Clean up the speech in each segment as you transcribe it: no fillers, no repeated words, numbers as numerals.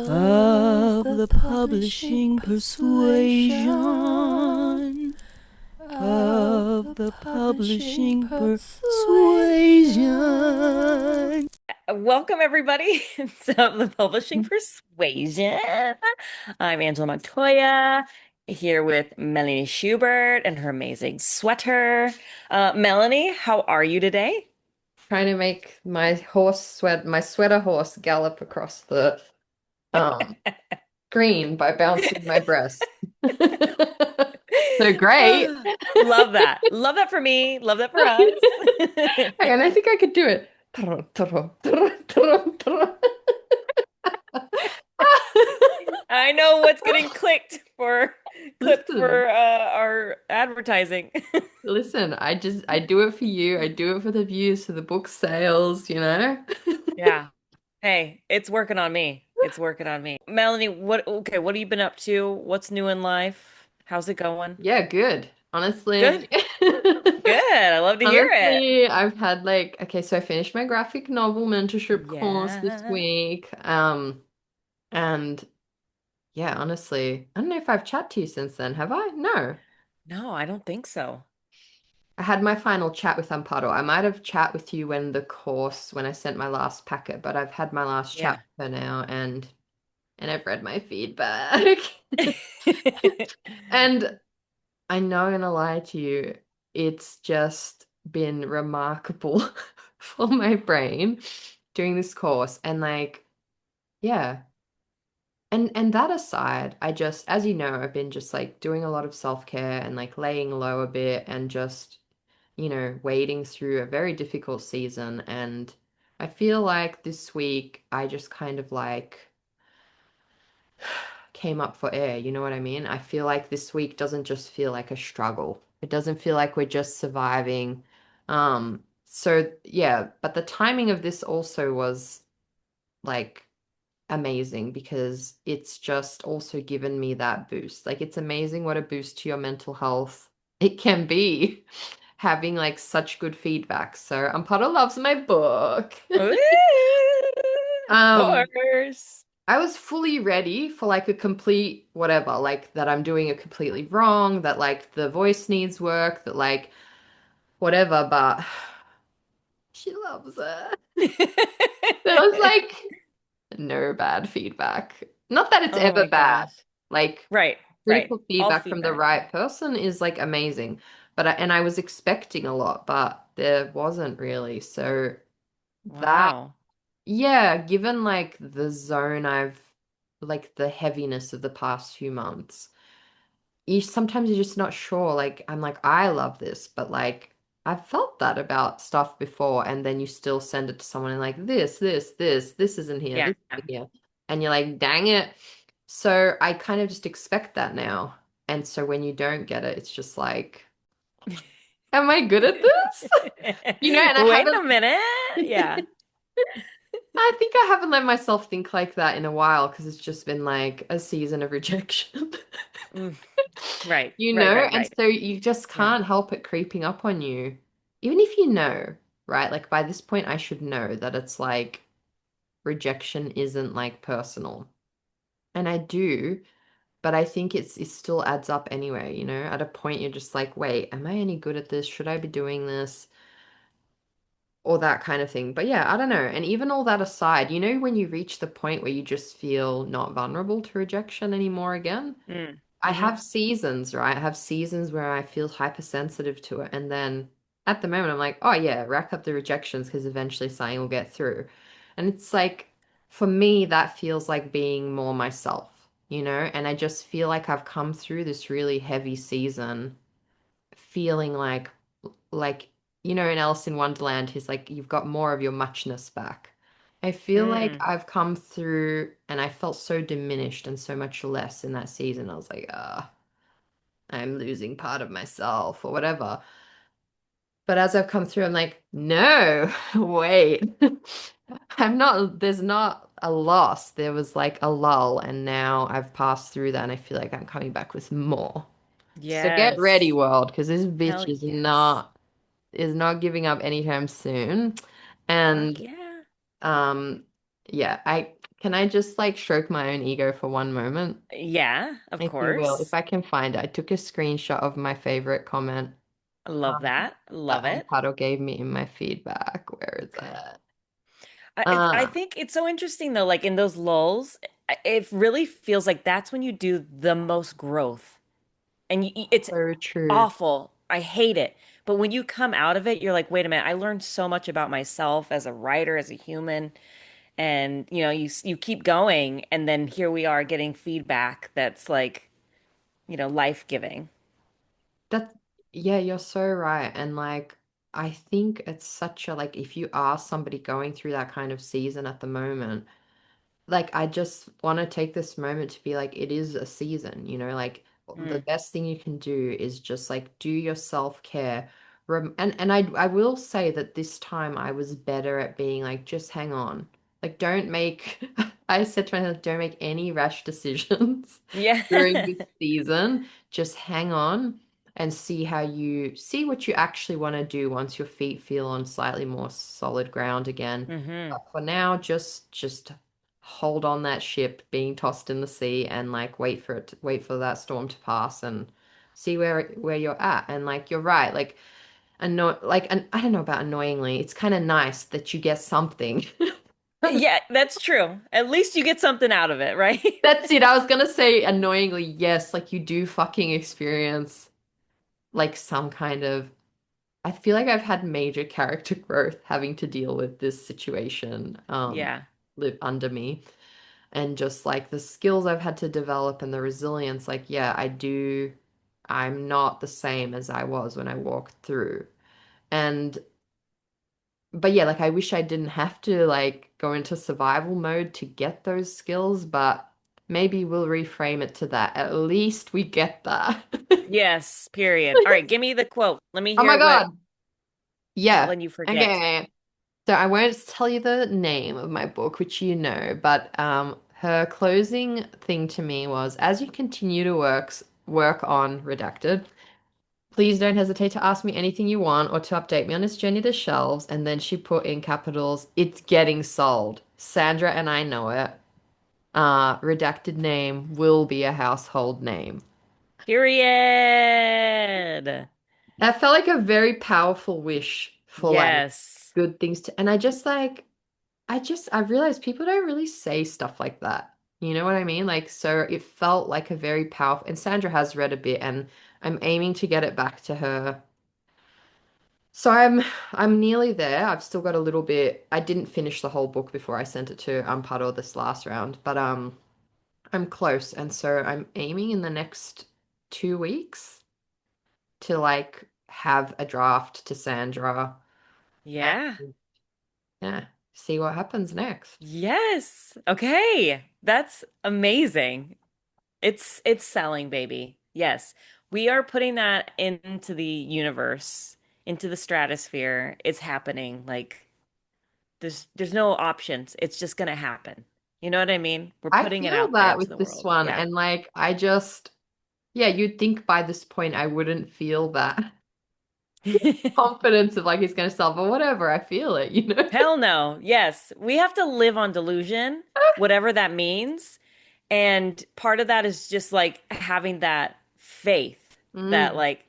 of the publishing persuasion, of the publishing persuasion. Welcome, everybody, to the Publishing Persuasion. I'm Angela Montoya, here with Melanie Schubert and her amazing sweater. Melanie, how are you today? Trying to make my sweater horse gallop across the um green by bouncing my breast. So great. Love that. Love that for me. Love that for us. And I think I could do it. I know what's getting clipped Listen, for our advertising. listen, I do it for you. I do it for the views, for the book sales, you know? Yeah. Hey, it's working on me. It's working on me. Melanie, what have you been up to? What's new in life? How's it going? Yeah, good. Honestly. Good. Good. I love to hear it. Honestly, I've had okay, so I finished my graphic novel mentorship course this Yeah. week. And yeah, honestly, I don't know if I've chatted to you since then, have I? No. No, I don't think so. I had my final chat with Amparo. I might have chat with you when I sent my last packet, but I've had my last chat Yeah. with her now and I've read my feedback. And I'm not gonna lie to you, it's just been remarkable for my brain doing this course. And yeah. And that aside, I just, as you know, I've been just doing a lot of self-care and laying low a bit and just, wading through a very difficult season. And I feel like this week I just kind of came up for air, you know what I mean? I feel like this week doesn't just feel like a struggle. It doesn't feel like we're just surviving. So yeah, but the timing of this also was like amazing because it's just also given me that boost. It's amazing what a boost to your mental health it can be having such good feedback. So Amparo loves my book. Ooh, of Um, course. I was fully ready for a complete whatever, that I'm doing it completely wrong, that the voice needs work, that whatever, but she loves it. There was no bad feedback. Not that it's Oh ever my bad. gosh. Like Right, right. critical All feedback from the feedback. right person is amazing. And I was expecting a lot, but there wasn't really. So that, Wow. yeah, given the zone the heaviness of the past few months, sometimes you're just not sure. I'm I love this, but I've felt that about stuff before, and then you still send it to someone and this isn't here, Yeah. this isn't here. And you're like, dang it. So I kind of just expect that now. And so when you don't get it, it's just am I good at this? And I Wait haven't a minute. Yeah. I think I haven't let myself think like that in a while because it's just been a season of rejection. Mm, right, You right, know, right, and right. so you just Yeah. can't help it creeping up on you. Even if you know, right? By this point, I should know that it's rejection isn't personal. And I do, but I think it still adds up anyway, At a point, you're just wait, am I any good at this? Should I be doing this? Or that kind of thing. But yeah, I don't know. And even all that aside, when you reach the point where you just feel not vulnerable to rejection anymore again? Mm, I hmm. have seasons, right? I have seasons where I feel hypersensitive to it. And then at the moment, I'm like, oh, yeah, rack up the rejections because eventually something will get through. And it's for me, that feels like being more myself, And I just feel like I've come through this really heavy season feeling like, in Alice in Wonderland, he's like, you've got more of your muchness back. I feel like Mm, I've come through and I felt so diminished and so much less in that season. I was like, ah. I'm losing part of myself or whatever. But as I've come through, I'm like, no, wait. There's not a loss. There was a lull, and now I've passed through that, and I feel like I'm coming back with more. So get ready, yes. world, because this bitch Hell yes. is not giving up anytime soon. Fuck And yeah. um yeah, Can I just like stroke my own ego for one moment? Yeah, of If you will, if course. I can find it. I took a screenshot of my favorite comment Love um, that. that Love it. Amparo gave me in my feedback. Where is it? I Uh, think it's so interesting though, like in those lulls, it really feels like that's when you do the most growth. And it's so true. awful. I hate it. But when you come out of it, you're like, wait a minute, I learned so much about myself as a writer, as a human. And you keep going, and then here we are getting feedback that's like, life-giving. That's yeah, you're so right. And like I think it's such a like if you are somebody going through that kind of season at the moment, like I just want to take this moment to be like it is a season, like the Mm. best thing you can do is just like do your self-care. And I will say that this time I was better at being like just hang on. Like don't make I said to myself don't make any rash decisions Yeah. during this season. Just hang on and see what you actually want to do once your feet feel on slightly more solid ground again. Hmm. But for now, just hold on that ship being tossed in the sea and like wait for that storm to pass and see where you're at. And like you're right, like I don't know about annoyingly, it's kind of nice that you get something. Yeah, that's true. At least you get something out of it, right? That's it. I was gonna say annoyingly, yes, like you do fucking experience like some kind of I feel like I've had major character growth having to deal with this situation Yeah. live under me. And just like the skills I've had to develop and the resilience, like, yeah, I'm not the same as I was when I walked through. And, but yeah, like, I wish I didn't have to like go into survival mode to get those skills, but maybe we'll reframe it to that. At least we get that. Yes, period. All right, give me the quote. Let me Oh my hear what God. Yeah. when you forget. Okay. So I won't tell you the name of my book, which you know, but her closing thing to me was, as you continue to work on Redacted, please don't hesitate to ask me anything you want or to update me on this journey to shelves. And then she put in capitals, it's getting sold. Sandra and I know it. Redacted name will be a household name. Period. That felt like a very powerful wish for like Yes. good things to, and I realized people don't really say stuff like that. You know what I mean? Like, so it felt like a very powerful, and Sandra has read a bit, and I'm aiming to get it back to her. So I'm nearly there. I've still got a little bit. I didn't finish the whole book before I sent it to Amparo this last round, but I'm close, and so I'm aiming in the next 2 weeks to like have a draft to Sandra Yeah. and yeah, see what happens next. Yes. Okay. That's amazing. It's selling, baby. Yes. We are putting that into the universe, into the stratosphere. It's happening. Like there's no options. It's just gonna happen. You know what I mean? We're I putting it feel out there that into with the this world. one, Yeah. and like I just, yeah, you'd think by this point I wouldn't feel that confidence of like it's gonna sell, but whatever, I feel it, you know? Hell no. Yes. We have to live on delusion, whatever that means. And part of that is just like having that faith that Mm. like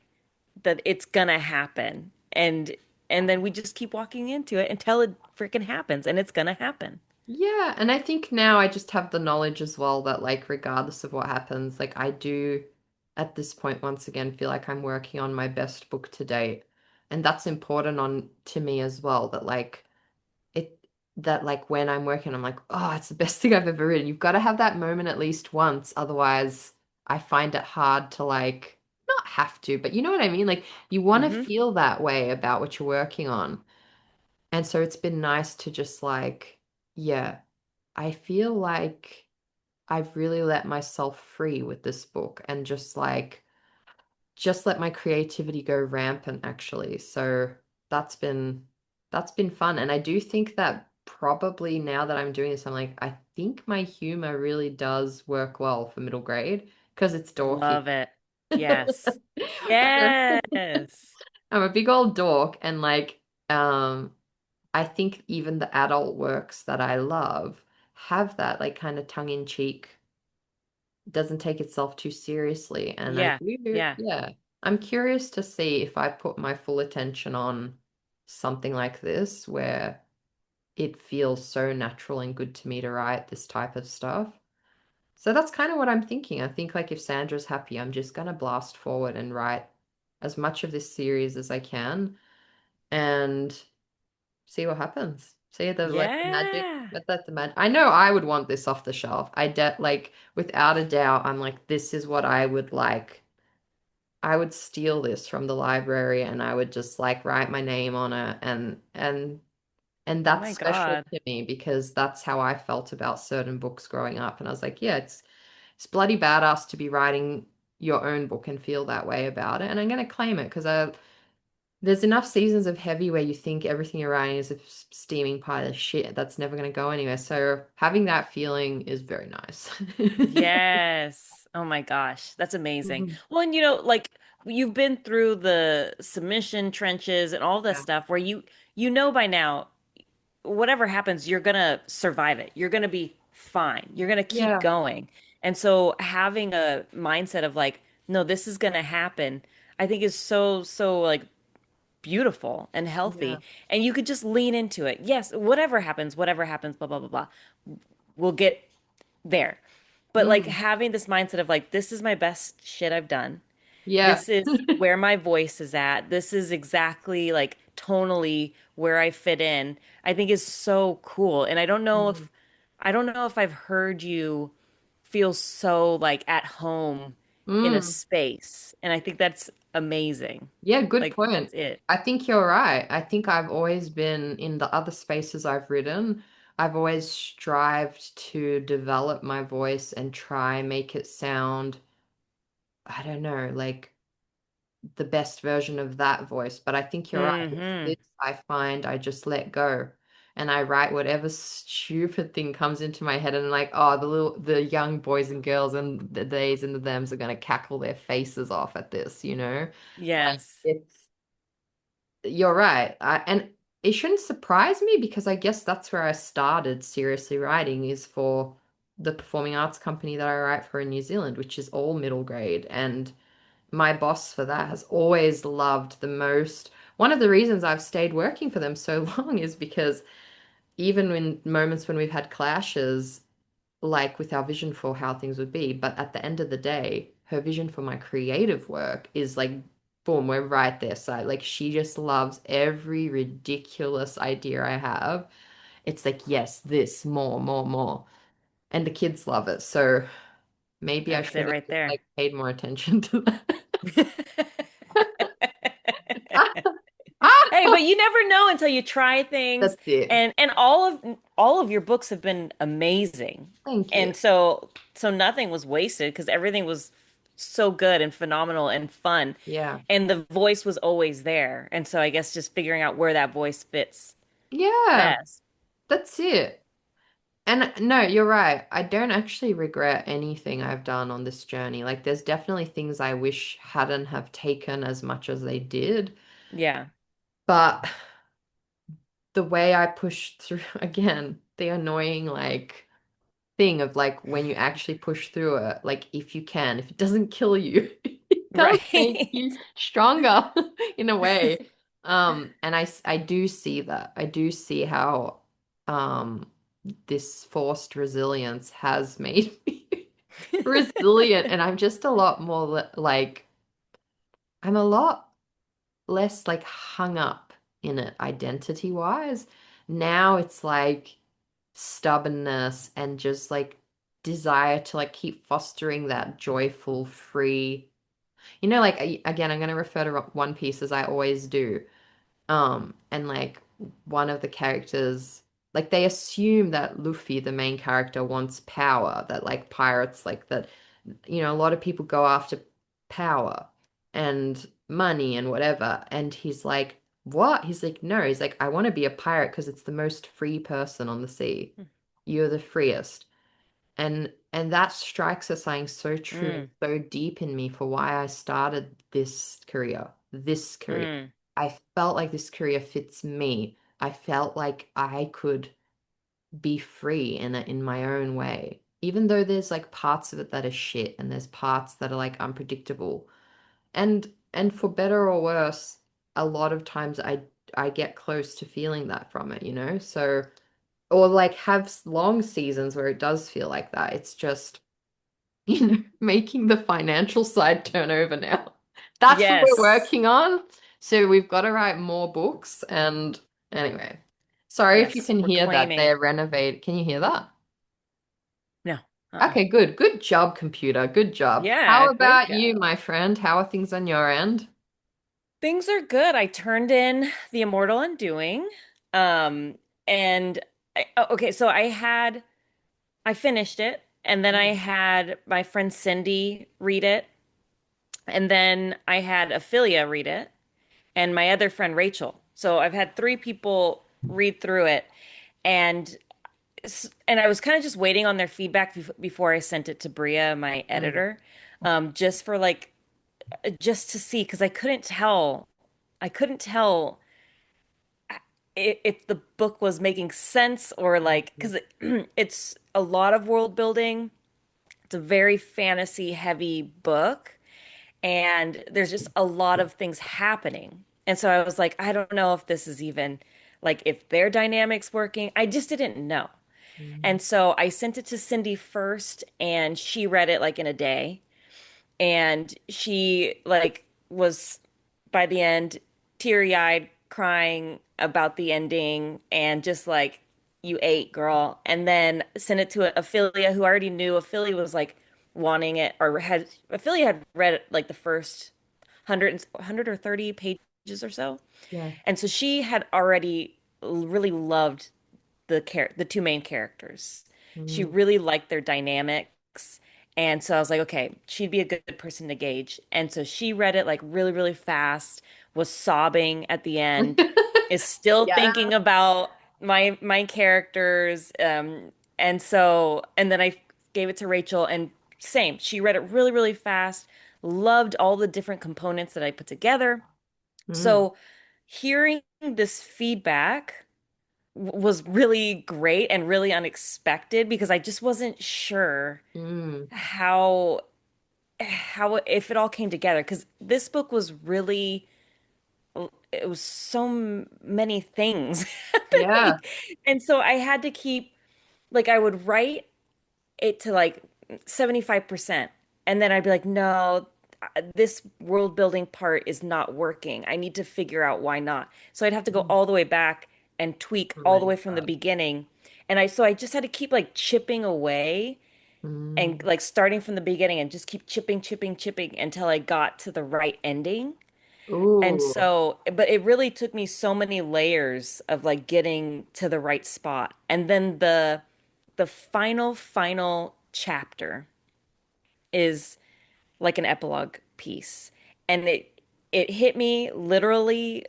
that it's gonna happen. And then we just keep walking into it until it freaking happens and it's gonna happen. Yeah, and I think now I just have the knowledge as well that like regardless of what happens, like I do at this point once again feel like I'm working on my best book to date. And that's important on to me as well, that like it that like when I'm working, I'm like, oh, it's the best thing I've ever written. You've got to have that moment at least once. Otherwise, I find it hard to like not have to, but you know what I mean? Like you want to Hmm. feel that way about what you're working on. And so it's been nice to just like, yeah, I feel like I've really let myself free with this book and just let my creativity go rampant actually. So that's been that's been fun. And I do think that probably now that I'm doing this, I'm like, I think my humor really does work well for middle grade because it's dorky. Love it. Yes. Yes. I'm a big old dork and like I think even the adult works that I love have that like kind of tongue in cheek, doesn't take itself too seriously. And I Yeah. do, Yeah. yeah, I'm curious to see if I put my full attention on something like this where it feels so natural and good to me to write this type of stuff. So that's kind of what I'm thinking. I think like if Sandra's happy, I'm just gonna blast forward and write as much of this series as I can and see what happens. See the like the magic, Yeah. let that the magic. I know I would want this off the shelf. I de like without a doubt, I'm like, this is what I would like. I would steal this from the library and I would just like write my name on it and Oh that's my special God. to me because that's how I felt about certain books growing up. And I was like, yeah, it's bloody badass to be writing your own book and feel that way about it. And I'm gonna claim it because there's enough seasons of heavy where you think everything you're writing is a steaming pile of shit that's never gonna go anywhere. So having that feeling is very nice. Yes. Oh my gosh. That's amazing. Mhm. Well, and like you've been through the submission trenches and all this Yeah. stuff where you know by now, whatever happens, you're gonna survive it. You're gonna be fine. You're gonna keep Yeah. going. And so having a mindset of like, no, this is gonna happen, I think is so like beautiful and Yeah. healthy. And you could just lean into it. Yes, whatever happens, blah, blah, blah, blah. We'll get there. But like Mm. having this mindset of like, this is my best shit I've done. Yeah. This is where my voice is at. This is exactly like tonally where I fit in. I think is so cool. And Mm. I don't know if I've heard you feel so like at home in a Mm. space. And I think that's amazing. Yeah, good Like point. that's it. I think you're right. I think I've always been in the other spaces I've written. I've always strived to develop my voice and try make it sound, I don't know, like the best version of that voice. But I think you're right. With Hmm. this, I find I just let go and I write whatever stupid thing comes into my head and like, oh, the young boys and girls and the theys and the thems are gonna cackle their faces off at this, you know? Like Yes. it's you're right. And it shouldn't surprise me because I guess that's where I started seriously writing is for the performing arts company that I write for in New Zealand, which is all middle grade. And my boss for that has always loved the most. One of the reasons I've stayed working for them so long is because even in moments when we've had clashes, like with our vision for how things would be, but at the end of the day, her vision for my creative work is like, boom, we're right there. So like she just loves every ridiculous idea I have. It's like, yes, this, more, more, more. And the kids love it. So maybe I That's it should have right just there. like paid more attention to that. Ah, Hey, but you never know until you try things. that's it. And all of your books have been amazing. Thank you. And so nothing was wasted because everything was so good and phenomenal and fun. Yeah. And the voice was always there. And so I guess just figuring out where that voice fits Yeah, best. that's it. And no, you're right. I don't actually regret anything I've done on this journey. Like there's definitely things I wish hadn't have taken as much as they did. Yeah. But the way I pushed through again, the annoying like thing of like when you actually push through it, like if you can, if it doesn't kill you, it does make Right. you stronger in a way. And I do see that. I do see how this forced resilience has made me resilient, and I'm just a lot more like I'm a lot less like hung up in it identity wise. Now it's like stubbornness and just like desire to like keep fostering that joyful, free. Like again, I'm going to refer to One Piece as I always do. And like one of the characters, like they assume that Luffy, the main character, wants power, that like pirates, like that, a lot of people go after power and money and whatever. And he's like, what? He's like, no, he's like, I want to be a pirate because it's the most free person on the sea. You're the freest. And that strikes as something so true and Mm, so deep in me for why I started this career. This career. mm. I felt like this career fits me. I felt like I could. be free in my own way. Even though there's like parts of it that are shit and there's parts that are like unpredictable. And for better or worse, a lot of times I get close to feeling that from it, you know? So or like have long seasons where it does feel like that. It's just, making the financial side turn over now. That's what we're Yes. working on. So we've got to write more books. And anyway, sorry if you Yes. can We're hear that. claiming. They're renovated. Can you hear that? No. Uh-uh. Okay, good. Good job, computer. Good job. How Yeah, way to about go. you, my friend? How are things on your end? Things are good. I turned in The Immortal Undoing. Um, and okay, so I finished it, and then I Mm, had my friend Cindy read it, and then I had Ophelia read it, and my other friend Rachel. So I've had three people read through it, and and I was kind of just waiting on their feedback before I sent it to Bria, my mm, editor, just for like just to see because I couldn't tell if the book was making sense or like mm, because it's a lot of world building. It's a very fantasy heavy book, and there's just a lot of things happening. And so I was like, I don't know if this is even like if their dynamics working. I just didn't know. mm, And so I sent it to Cindy first, and she read it like in a day. And she like was by the end teary-eyed crying about the ending and just like you ate girl, and then sent it to Ophelia who already knew. Ophelia was like wanting it or had Ophelia had read like the first 100 or 30 pages or so, yeah. and so she had already really loved the two main characters. She Mm. really liked their dynamics. And so I was like, okay, she'd be a good person to gauge. And so she read it like really, really fast, was sobbing at the end, is still Yeah. thinking about my characters. And then I gave it to Rachel, and same. She read it really, really fast, loved all the different components that I put together. Mm, So hearing this feedback was really great and really unexpected because I just wasn't sure mm, how if it all came together because this book was really it was so many things happening, yeah. and so I had to keep like I would write it to like 75%, and then I'd be like, no, this world building part is not working. I need to figure out why not. So I'd have to go Mm. all the way back and tweak Oh all my the way from the God. beginning. And I just had to keep like chipping away and Mm. like starting from the beginning and just keep chipping, chipping, chipping until I got to the right ending. And Ooh. so, but it really took me so many layers of like getting to the right spot. And then the final chapter is like an epilogue piece. And it hit me literally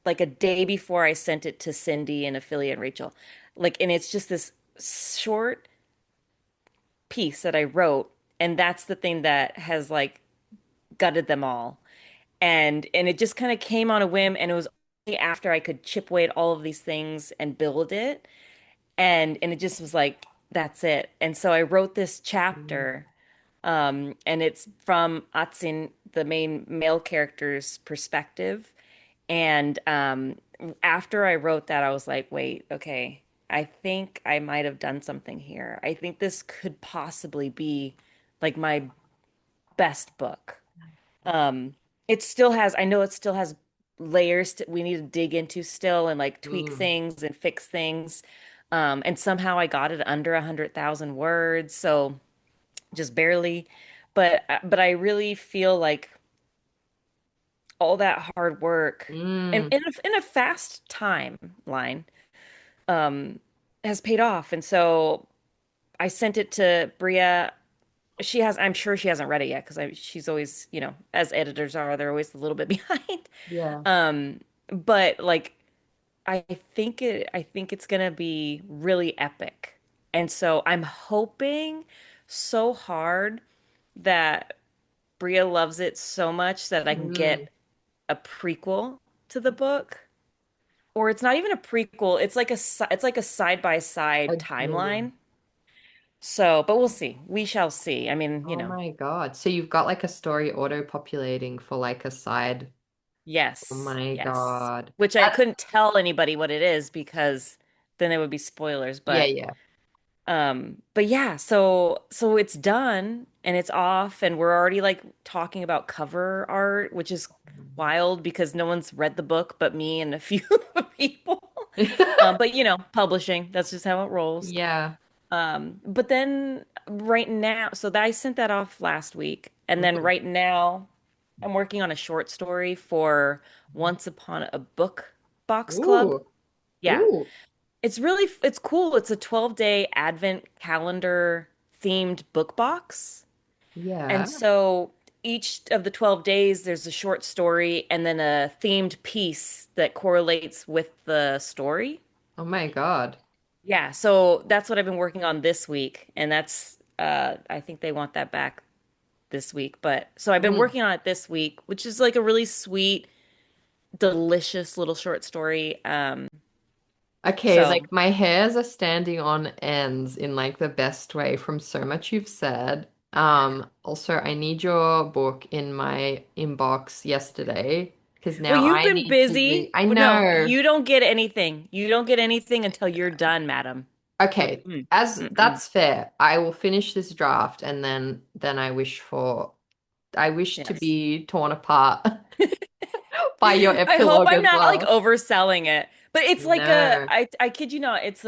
like a day before I sent it to Cindy and Ophelia and Rachel. Like, and it's just this short piece that I wrote, and that's the thing that has like gutted them all. And it just kind of came on a whim, and it was only after I could chip away at all of these things and build it. And it just was like, that's it. And so I wrote this Mm. chapter. And it's from Atsin, the main male character's perspective. And after I wrote that, I was like, wait, okay, I think I might have done something here. I think this could possibly be like my best book. Um, I know it still has layers we need to dig into still and like tweak Mm. things and fix things. And somehow I got it under 100,000 words. So just barely. But I really feel like all that hard work and Mm. in a fast timeline um has paid off. And so I sent it to Bria. I'm sure she hasn't read it yet because she's always, as editors are, they're always a little bit behind. Yeah. Um, but like I think it's gonna be really epic. And so I'm hoping so hard that Bria loves it so much that I can Mm. get a prequel to the book. or it's not even a prequel. It's like a side by A side dream. timeline. So, but we'll see. We shall see. I mean, Oh my God. So you've got like a story auto-populating for like a side. Oh yes, my yes. God. Which I That, couldn't tell anybody what it is because then there would be spoilers. yeah, yeah. But yeah, so it's done and it's off, and we're already like talking about cover art, which is wild because no one's read the book but me and a few people. But publishing, that's just how it rolls. Yeah. But then right now, so I sent that off last week, and then Mm. right now I'm working on a short story for Once Upon a Book Box Club. Ooh. Yeah. Ooh. It's cool. It's a 12-day advent calendar themed book box. And Yeah. so each of the 12 days there's a short story and then a themed piece that correlates with the story. Oh my God. Yeah, so that's what I've been working on this week, and that's I think they want that back this week. But so I've been Mm. working on it this week, which is like a really sweet, delicious little short story. Okay, it's So like my hairs are standing on ends in like the best way from so much you've said. Also I need your book in my inbox yesterday because well, now you've I been need to read. busy. I Well, no, know. you don't get anything. You don't get anything until you're done, madam. Okay, Mm-mm, as mm-mm. that's fair. I will finish this draft and then I wish to Yes. be torn apart by your I hope epilogue I'm as not like well. overselling it. But it's like No. I kid you not, it's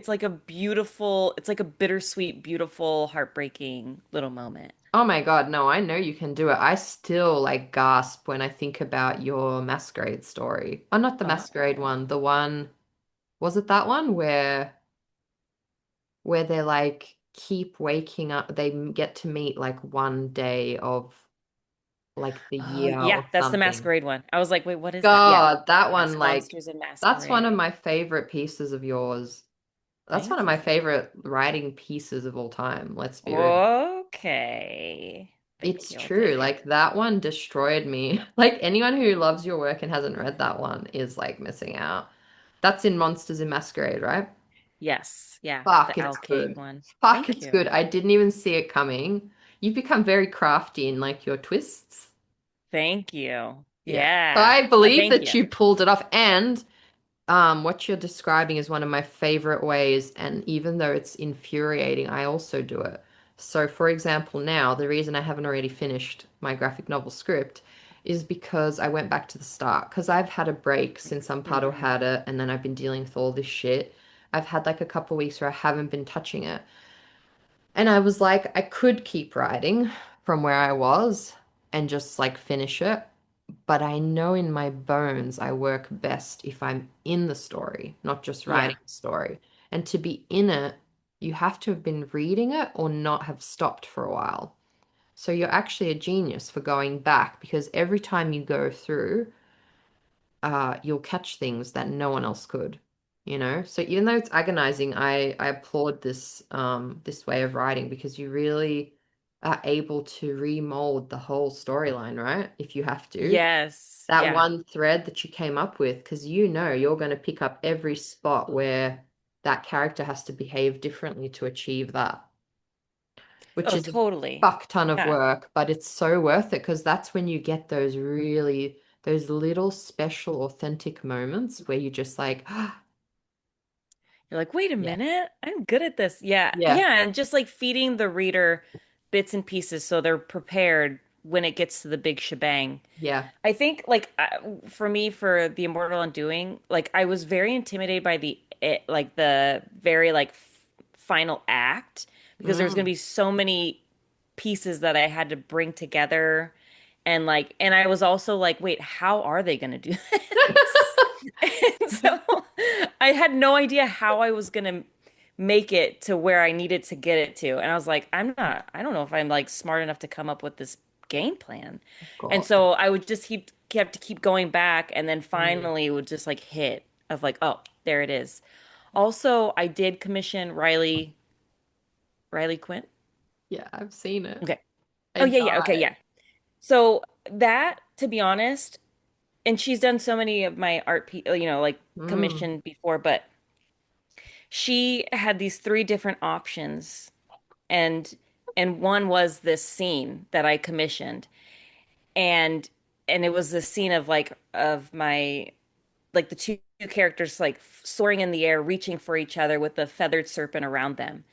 like a beautiful, it's like a bittersweet, beautiful, heartbreaking little moment. Oh my God, no, I know you can do it. I still like gasp when I think about your masquerade story. Oh, not the masquerade Oh. one. The one, was it that one where they like keep waking up, they get to meet like one day of like the Oh, year yeah, or that's the something. masquerade one. I was like, wait, what is that? Yeah. God, that one like Monsters and that's one of Masquerade. my favorite pieces of yours. That's one of Thank my you. favorite writing pieces of all time, let's be real. Okay. Thank It's you. I'll true. take it. Like that one destroyed me. Like anyone who loves your work and hasn't read that one is like missing out. That's in Monsters in Masquerade, right? Yes. Yeah, Fuck, the it's alcade good. one. Fuck, Thank it's you. good. I didn't even see it coming. You've become very crafty in like your twists. Thank you. Yeah. So Yeah. I believe Thank that you. you pulled it off. And what you're describing is one of my favorite ways, and even though it's infuriating, I also do it. So, for example, now the reason I haven't already finished my graphic novel script is because I went back to the start. Because I've had a break since Amparo Hmm. had it, and then I've been dealing with all this shit. I've had like a couple weeks where I haven't been touching it. And I was like, I could keep writing from where I was and just like finish it. But I know in my bones I work best if I'm in the story, not just Yeah. writing the story. And to be in it, you have to have been reading it or not have stopped for a while. So you're actually a genius for going back because every time you go through, you'll catch things that no one else could, you know? So even though it's agonizing, I applaud this way of writing because you really are able to remold the whole storyline, right? If you have to. Yes. That Yeah. one thread that you came up with, because you know you're going to pick up every spot where that character has to behave differently to achieve that, which Oh, is a totally. fuck ton of Yeah. work, but it's so worth it because that's when you get those really, those little special, authentic moments where you just like, You're like, wait a yeah, minute, I'm good at this. Yeah. yeah, Yeah. And just like feeding the reader bits and pieces so they're prepared when it gets to the big shebang. yeah. I think like for me for the Immortal Undoing, like I was very intimidated by like the very like final act because there was going to Mm. be so many pieces that I had to bring together, and I was also like, wait, how are they going to do this? And so I had no idea how I was going to make it to where I needed to get it to. And I was like, I don't know if I'm like smart enough to come up with this game plan. And God. so I would just kept to keep going back, and then Mm. finally it would just like hit of like, oh, there it is. Also, I did commission Riley Quint. Yeah, I've seen it. Okay. I Oh yeah, yeah, okay, died. yeah. So that, to be honest, and she's done so many of my art, like Mm. commissioned before, but she had these three different options, and one was this scene that I commissioned, and it was the scene of my like the two characters like soaring in the air, reaching for each other with the feathered serpent around them.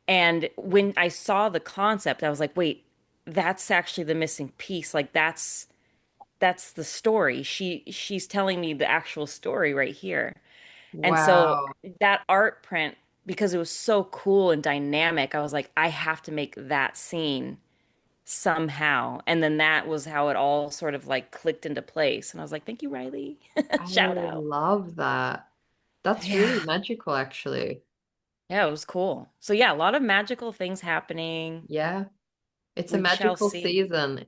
And when I saw the concept, I was like, wait, that's actually the missing piece. Like that's the story. She's telling me the actual story right here. And so Wow. that art print, because it was so cool and dynamic, I was like, I have to make that scene somehow. And then that was how it all sort of like clicked into place. And I was like, thank you, Riley. I Shout out. love that. That's really Yeah. magical, actually. Yeah, it was cool. So yeah, a lot of magical things happening. Yeah. It's a We shall magical see. season.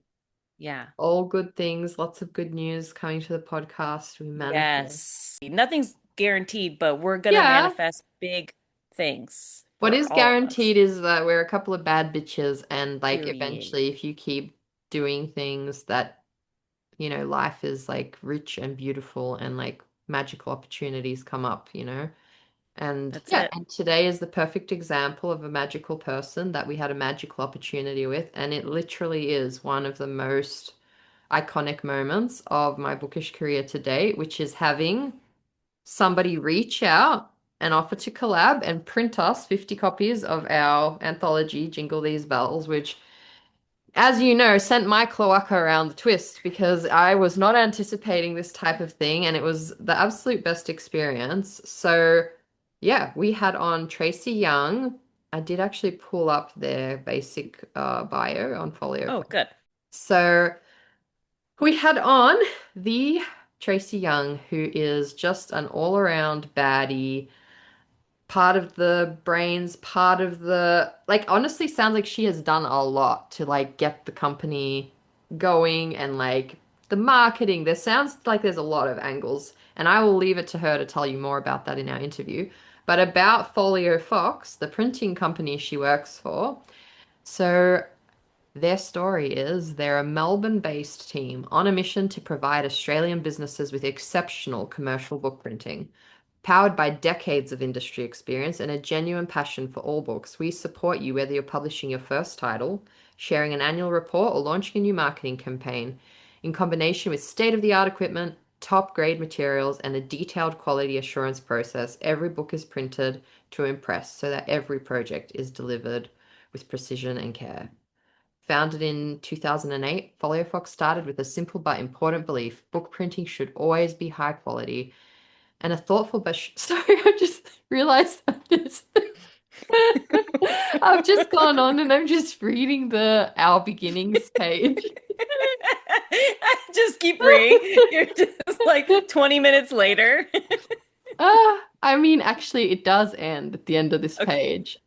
Yeah. All good things, lots of good news coming to the podcast. We manifest. Yes. Nothing's guaranteed, but we're gonna Yeah. manifest big things What for is all of us. guaranteed is that we're a couple of bad bitches, and like Period. eventually, if you keep doing things that, life is like rich and beautiful and like magical opportunities come up, And That's yeah, it. and today is the perfect example of a magical person that we had a magical opportunity with, and it literally is one of the most iconic moments of my bookish career to date, which is having somebody reach out and offer to collab and print us 50 copies of our anthology, Jingle These Bells, which, as you know, sent my cloaca around the twist because I was not anticipating this type of thing, and it was the absolute best experience. So, yeah, we had on Tracy Young. I did actually pull up their basic bio on Oh, FolioFox. good. So, we had on the Tracy Young, who is just an all-around baddie, part of the brains, part of the like honestly sounds like she has done a lot to like get the company going and like the marketing. There sounds like there's a lot of angles, and I will leave it to her to tell you more about that in our interview. But about FolioFox, the printing company she works for. So their story is they're a Melbourne-based team on a mission to provide Australian businesses with exceptional commercial book printing. Powered by decades of industry experience and a genuine passion for all books, we support you whether you're publishing your first title, sharing an annual report, or launching a new marketing campaign. In combination with state-of-the-art equipment, top-grade materials, and a detailed quality assurance process, every book is printed to impress so that every project is delivered with precision and care. Founded in 2008, FolioFox started with a simple but important belief: book printing should always be high quality and a thoughtful but sorry, I just realized I've just gone on and I'm just reading the our beginnings page. Just keep reading. You're just like 20 minutes later. I mean, actually, it does end at the end of this Okay. page.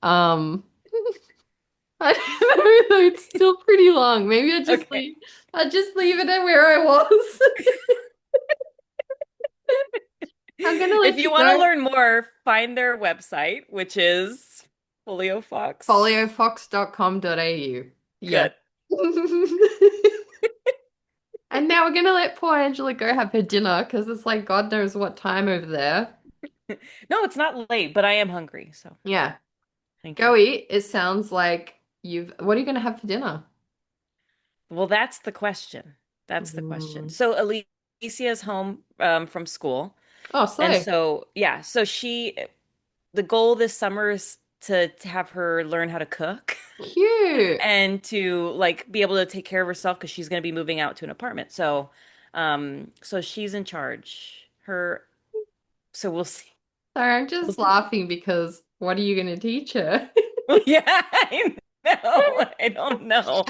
I don't know, it's still pretty long. Maybe Okay. I just leave it at where I was. I'm gonna If let you you want to go. learn more, find their website, which is FolioFox. Foliofox.com.au. Yes. Good. And now we're gonna let poor Angela go have her dinner because it's like God knows what time over there. No, it's not late, but I am hungry, so Yeah. thank you. Go eat. It sounds like what are you gonna have for dinner? Well, that's the question. That's the question. Mm. So Alicia's home from school. Oh, And slay. so, yeah, so the goal this summer is to have her learn how to cook Cute. and to like be able to take care of herself because she's going to be moving out to an apartment. So she's in charge. So we'll see. Sorry, I'm We'll just see. laughing because what are you gonna teach her? Yeah, I know. I don't know.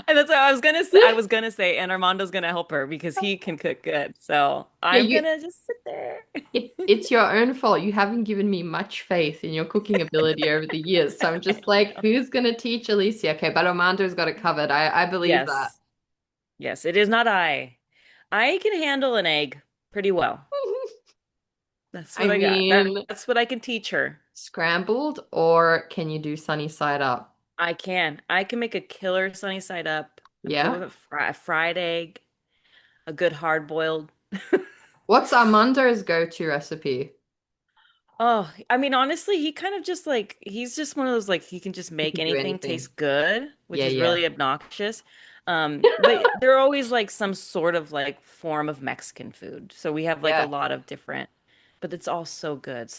And that's what I was gonna say. I was gonna say, and Armando's gonna help her because he can cook good. So Yeah, I'm gonna just sit there. it's your own fault. You haven't given me much faith in your cooking ability over the years. So I'm I just like, know. who's gonna teach Alicia? Okay, but Armando's got it covered. I believe that. Yes. Yes, it is not I. I can handle an egg pretty well. That's I what I got. mean, That's what I can teach her. scrambled, or can you do sunny side up? I can. I can make a killer sunny side up. I'm good Yeah? with a fried egg, a good hard boiled. What's Armando's go-to recipe? Oh, I mean, honestly, he kind of just like he's just one of those like he can just He make can do anything anything. taste good, which Yeah, is yeah. really obnoxious. But they're always like some sort of like form of Mexican food. So we have like a Yeah. lot of different, but it's all so good.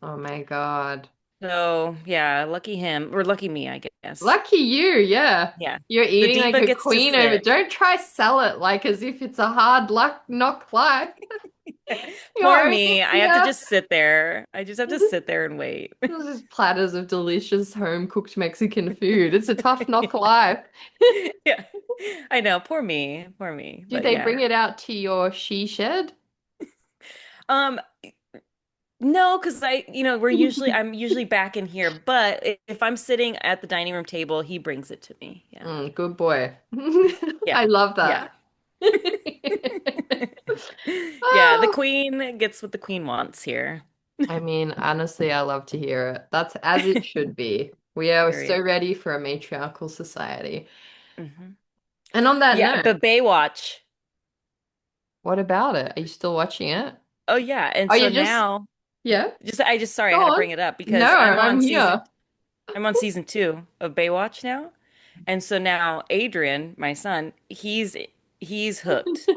Oh my God. So yeah, lucky him or lucky me, I guess. Lucky you, yeah. Yeah. You're The eating like diva a gets to queen over. sit. Don't try sell it like as if it's a hard luck knock life. Poor You're only me. I have to here. just sit there. I just have to sit there and wait. This is platters of delicious home cooked Mexican food. It's a tough knock life. Yeah. I know, poor me. Poor me. Did But they yeah. bring it out to your she shed? Um, no, because I'm usually back in here, but if I'm sitting at the dining room table, he brings it to me. Yeah. Good boy. Yeah. I love Yeah. that. Yeah, the Oh, queen gets what the queen wants here. I mean, honestly, I love to hear it. That's as it should be. We are so Period. ready for a matriarchal society. Hmm. And on that Yeah, note, but Baywatch. what about it? Are you still watching it? Oh yeah, and Oh, so you just, now yeah, sorry, go I had to on. bring it up No, because I'm here. I'm on season 2 of Baywatch now. And so now Adrian, my son, he's hooked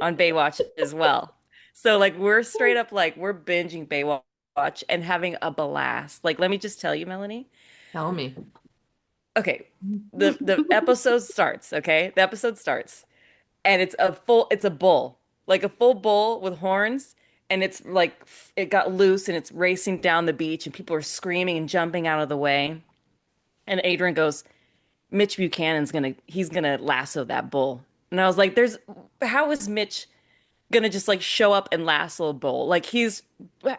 on Baywatch as well. So like we're straight up like we're binging Baywatch and having a blast. Like let me just tell you, Melanie. Tell me. Okay, the episode starts, okay? The episode starts and it's a bull. Like a full bull with horns and it's like it got loose and it's racing down the beach and people are screaming and jumping out of the way. And Adrian goes, Mitch he's gonna lasso that bull. And I was like, how is Mitch gonna just like show up and lasso a bull? Like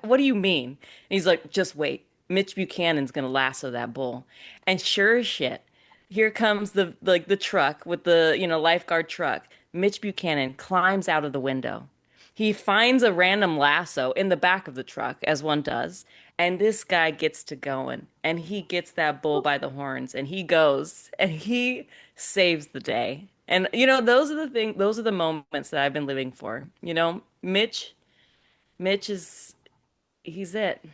what do you mean? And he's like, just wait. Mitch Buchanan's gonna lasso that bull. And sure as shit, here comes the truck with the, lifeguard truck. Mitch Buchanan climbs out of the window. He finds a random lasso in the back of the truck, as one does, and this guy gets to going, and he gets that bull by the horns, and he goes, and he saves the day. And those are the moments that I've been living for. Mitch he's it.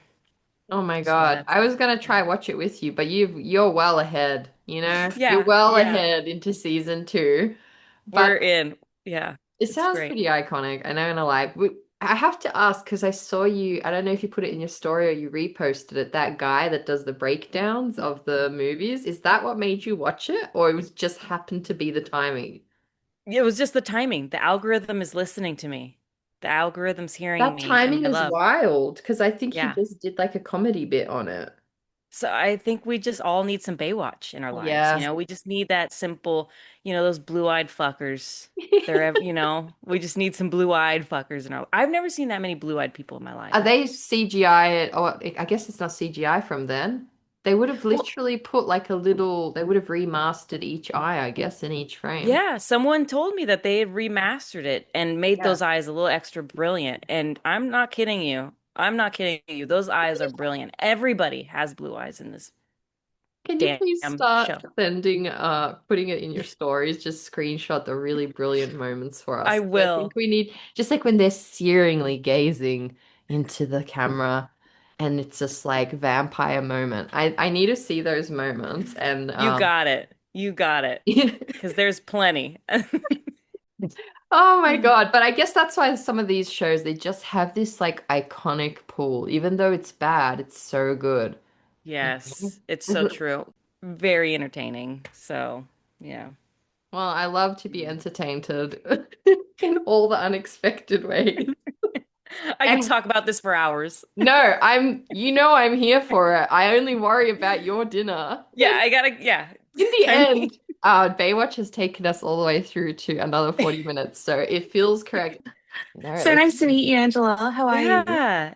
Oh my So God. that's I it. was gonna try watch it with you, but you're well ahead, you know? You're Yeah, well yeah. ahead into season two. We're But in. Yeah, it it's sounds great. pretty iconic. I'm not gonna lie. I have to ask because I saw you, I don't know if you put it in your story or you reposted it, that guy that does the breakdowns of the movies. Is that what made you watch it? Or it was just happened to be the timing? It was just the timing. The algorithm is listening to me. The algorithm's hearing That me, and timing I is love. wild because I think he Yeah. just did like a comedy bit on it. So I think we just all need some Baywatch in our lives. Yeah. We just need that simple, those blue-eyed fuckers. We just need some blue-eyed fuckers in our. I've never seen that many blue-eyed people in my Are life. they CGI it? Or I guess it's not CGI from then. They would have Well, literally put like a little, they would have remastered each eye, I guess, in each frame. yeah, someone told me that they had remastered it and made Yeah. those eyes a little extra brilliant. And I'm not kidding you. I'm not kidding you. Those eyes are brilliant. Everybody has blue eyes in this Can you please damn start show. sending, putting it in your stories, just screenshot the really brilliant moments for I us. I think will. we need, just like when they're searingly gazing into the camera and it's just like vampire moment. I need to see those moments and, You got it. You got it. Because there's plenty. Oh my God. But I guess that's why some of these shows, they just have this like iconic pull. Even though it's bad, it's so good. Yes, it's so true. Very entertaining. So, yeah. Well, I love to be entertained in all the unexpected ways. I could And talk about this for hours. no, I'm here for it. I only worry about your dinner. Yeah, yeah. In the Time. end, Baywatch has taken us all the way through to another 40 minutes, so it feels correct. No, So let's. nice to meet you, Angela. How are you? Yeah.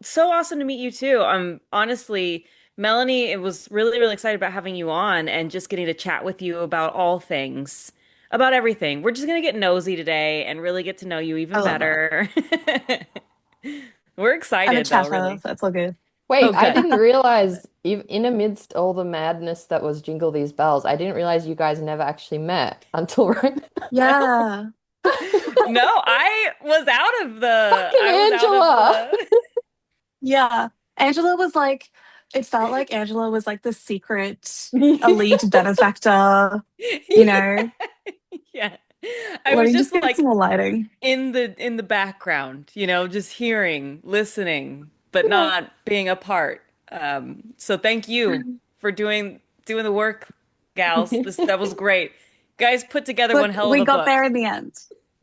So awesome to meet you too. Honestly, Melanie, it was really, really excited about having you on and just getting to chat with you about all things, about everything. We're just gonna get nosy today and really get to know you I even love that. better. We're I'm a excited though, chatter, really. so it's all good. Wait, Oh, I good. didn't realize, in amidst all the madness that was Jingle These Bells, I didn't realize you guys never actually met until right now. Yeah. No, Fucking I was out of Angela. the Yeah. Angela was like, it felt like Angela was like the secret elite benefactor, you Yeah. know. Yeah. I Let was me just just get some like more lighting. in the background, just hearing, listening, but Yeah. not being a part. So thank you for doing the work, gals. That was great. Guys put together But one hell of we a got book. there in the end.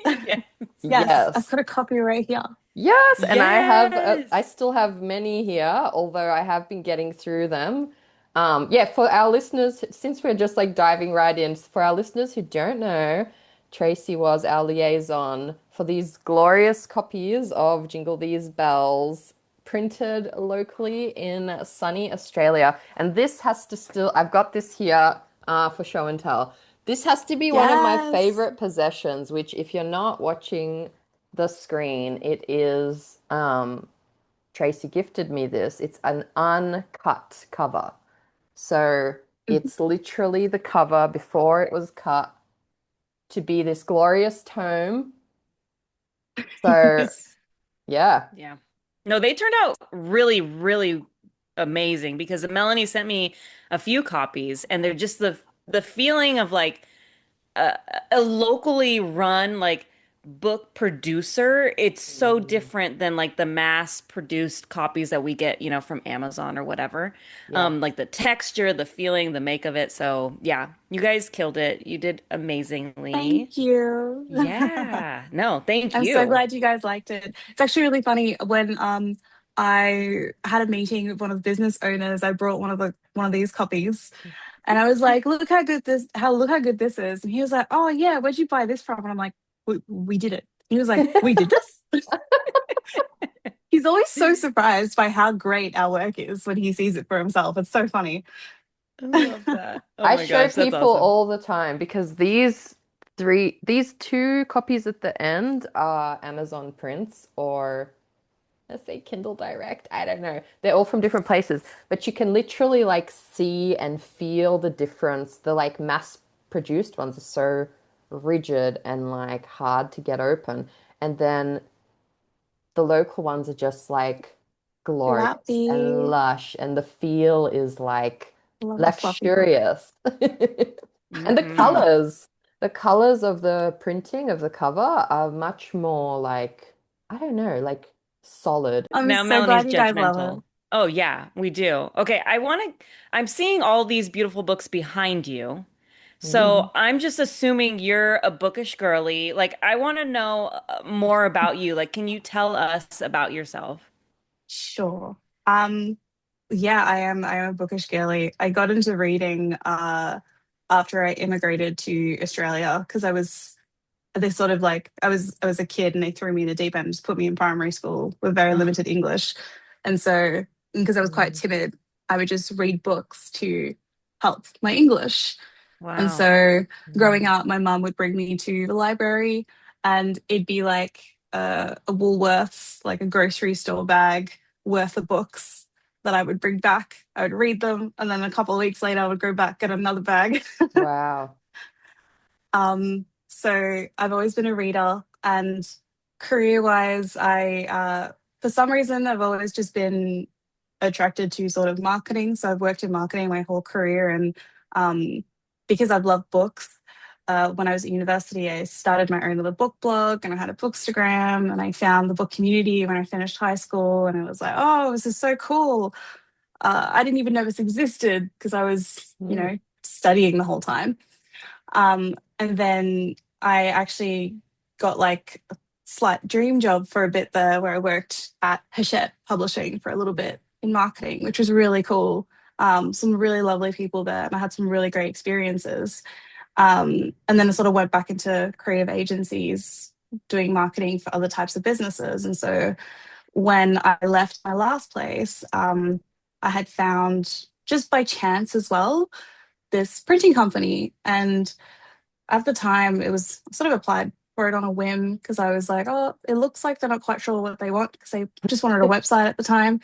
Yes. Yes, I've Yes. got a copy right here. Yes, and I Yes. still have many here, although I have been getting through them. Yeah, for our listeners, since we're just like diving right in, for our listeners who don't know, Tracy was our liaison for these glorious copies of Jingle These Bells, printed locally in sunny Australia. And this has to still, I've got this here for show and tell. This has to be one of my Yes. favorite possessions, which if you're not watching the screen, it is Tracy gifted me this. It's an uncut cover. So Mhm. it's literally the cover before it was cut to be this glorious tome. So yeah. Yeah. No, they turned out really, really amazing because Melanie sent me a few copies and they're just the feeling of like a, a locally run like book producer. It's so Mm, different than like the mass produced copies that we get, from Amazon or whatever. yeah. Like the texture, the feeling, the make of it. So yeah, you guys killed it. You did amazingly. Thank you. Yeah. No, thank I'm so you. glad you guys liked it. It's actually really funny when I had a meeting with one of the business owners. I brought one of these copies and I was like, look how good this is. And he was like, "Oh yeah, where'd you buy this from?" And I'm like, we did it." He was like, "We did this?" He's always so surprised by how great our work is when he sees it for himself. It's so funny. I love that. Oh I my show gosh, that's people awesome. all the time because these two copies at the end are Amazon prints or let's say Kindle Direct. I don't know. They're all from different places, but you can literally like see and feel the difference. The like mass produced ones are so rigid and like hard to get open. And then the local ones are just like glorious and Flappy. lush, and the feel is like I love a fluffy book. luxurious. And Hmm. the colors of the printing of the cover are much more like, I don't know, like solid. I'm Now so Melanie's glad you guys love judgmental. it. Oh yeah, we do. Okay, I'm seeing all these beautiful books behind you. Mm. So I'm just assuming you're a bookish girly. Like I want to know more about you. Like can you tell us about yourself? Sure. Um, yeah, I am a bookish girly. I got into reading after I immigrated to Australia because I was this sort of like I was a kid and they threw me in the deep end, just put me in primary school with very limited English. And so because I was quite Mm. timid, I would just read books to help my English. And Wow. so growing Mm. up, my mum would bring me to the library and it'd be like a Woolworths, like a grocery store bag worth of books that I would bring back. I would read them. And then a couple of weeks later, I would go back, get another bag. Wow. So I've always been a reader and career wise, for some reason, I've always just been attracted to sort of marketing. So I've worked in marketing my whole career. And um, because I've loved books, when I was at university, I started my own little book blog and I had a bookstagram and I found the book community when I finished high school. And it was like, oh, this is so cool. I didn't even know this existed because I was, Mm. studying the whole time. And then I actually got like a slight dream job for a bit there where I worked at Hachette Publishing for a little bit in marketing, which was really cool. Some really lovely people there, and I had some really great experiences. And then I sort of went back into creative agencies doing marketing for other types of businesses. And so when I left my last place, I had found just by chance as well this printing company. And at the time, it was sort of applied for it on a whim because I was like, oh, it looks like they're not quite sure what they want because they just wanted a website at the time.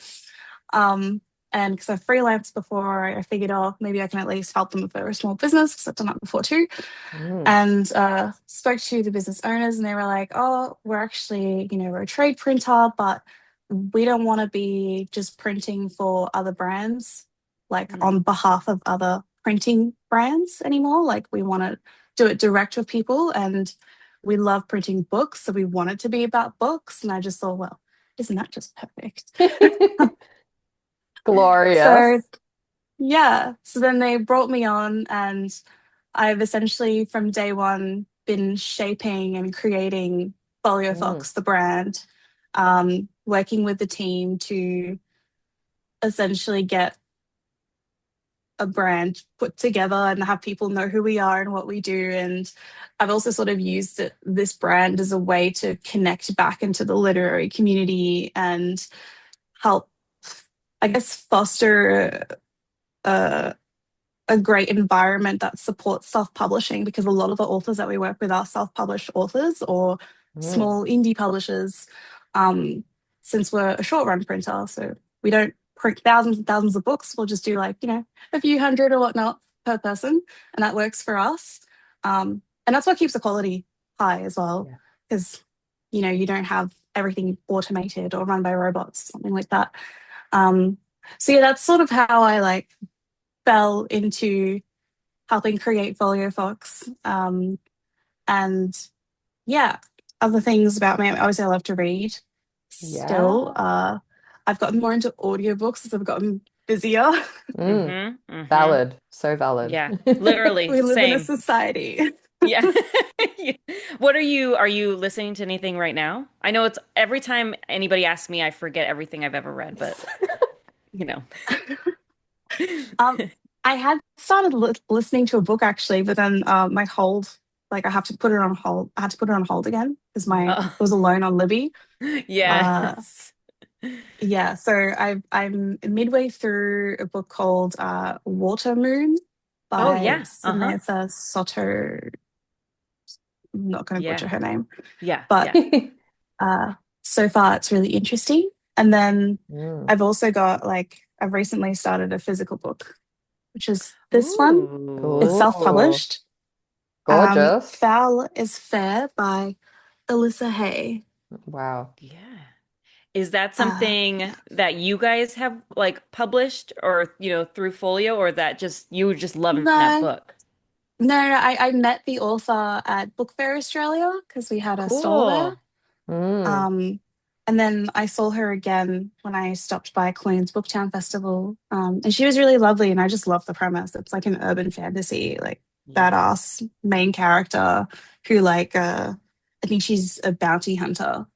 Um, And because I freelanced before, I figured, oh, maybe I can at least help them if they're a small business, because I've done that before too. Mm. And spoke to the business owners, and they were like, oh, we're actually, we're a trade printer, but we don't want to be just printing for other brands, like Mm. on behalf of other printing brands anymore. Like we want to do it direct with people. And we love printing books. So we want it to be about books. And I just thought, well, isn't that just perfect? Glorious. So yeah. So then they brought me on, and I've essentially from day one been shaping and creating Mm. FolioFox, the brand, working with the team to essentially get a brand put together and have people know who we are and what we do. And I've also sort of used this brand as a way to connect back into the literary community and help, I guess, foster a, a great environment that supports self-publishing, because a lot of the authors that we work with are self-published authors or Mm. small indie publishers. Um, since we're a short run printer, so we don't print thousands and thousands of books. We'll just do like a few hundred or whatnot per person, and that works for us. And that's what keeps the quality high as well, Yeah. because you don't have everything automated or run by robots or something like that. Um, so yeah, that's sort of how I like fell into helping create FolioFox. And yeah, other things about me, obviously I love to read still. Yeah. I've gotten more into audiobooks as I've gotten busier. Mm. Mm-hmm. Mm-hmm. Valid. So valid. Yeah, literally, We live in a same. society. Yeah. Yeah. What are you listening to anything right now? I know it's every time anybody asks me, I forget everything I've ever read, but you know. um, I had started listening to a book actually, but then my hold, like I have to put it on hold. I had to put it on hold again because my Oh, it was a loan on Libby. Uh, yes. Yeah, so I'm midway through a book called Water Moon Oh by yeah. Uh-huh. Samantha Soto. I'm not going to Yeah. butcher her name, Yeah. but Yeah. uh, so far it's really interesting. And then Mm. I've also got like I've recently started a physical book, which is this one. It's Ooh. Ooh, self-published. gorgeous. Foul is Fair by Alyssa Hay. Wow. Yeah. Is that Uh, something that you guys have like published or, through Folio or that just you were just loving that no, book? no, I met the author at Book Fair Australia because we had a stall there. Cool. Mm. Um, and then I saw her again when I stopped by Queen's Booktown Festival. And she was really lovely, and I just love the premise. It's like an urban fantasy, like Yeah. badass main character who like I think she's a bounty hunter.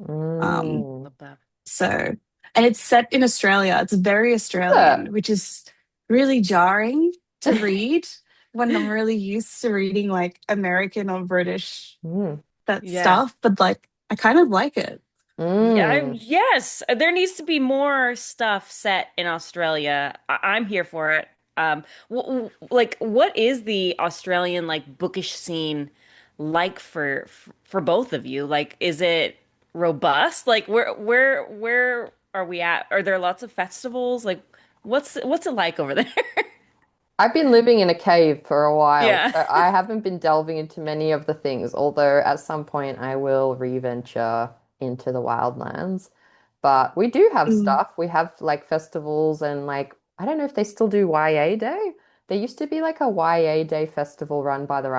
Um, Mm. Love that. so and it's set in Australia. It's very Yeah. Australian, which is really jarring to read when I'm really used to reading like American or British Mm. that Yeah. stuff, but like I kind of like it. Yeah, Mm. yes, there needs to be more stuff set in Australia. I'm here for it. Like, what is the Australian like bookish scene like for both of you? Like, is it robust? Like, where are we at? Are there lots of festivals? Like, what's it like over there? I've been living in a cave for a while, Yeah. so I haven't been delving into many of the things, although at some point I will re-venture into the wildlands. But we do have Mm, stuff. We have like festivals and like I don't know if they still do YA Day. There used to be like a YA Day festival run by the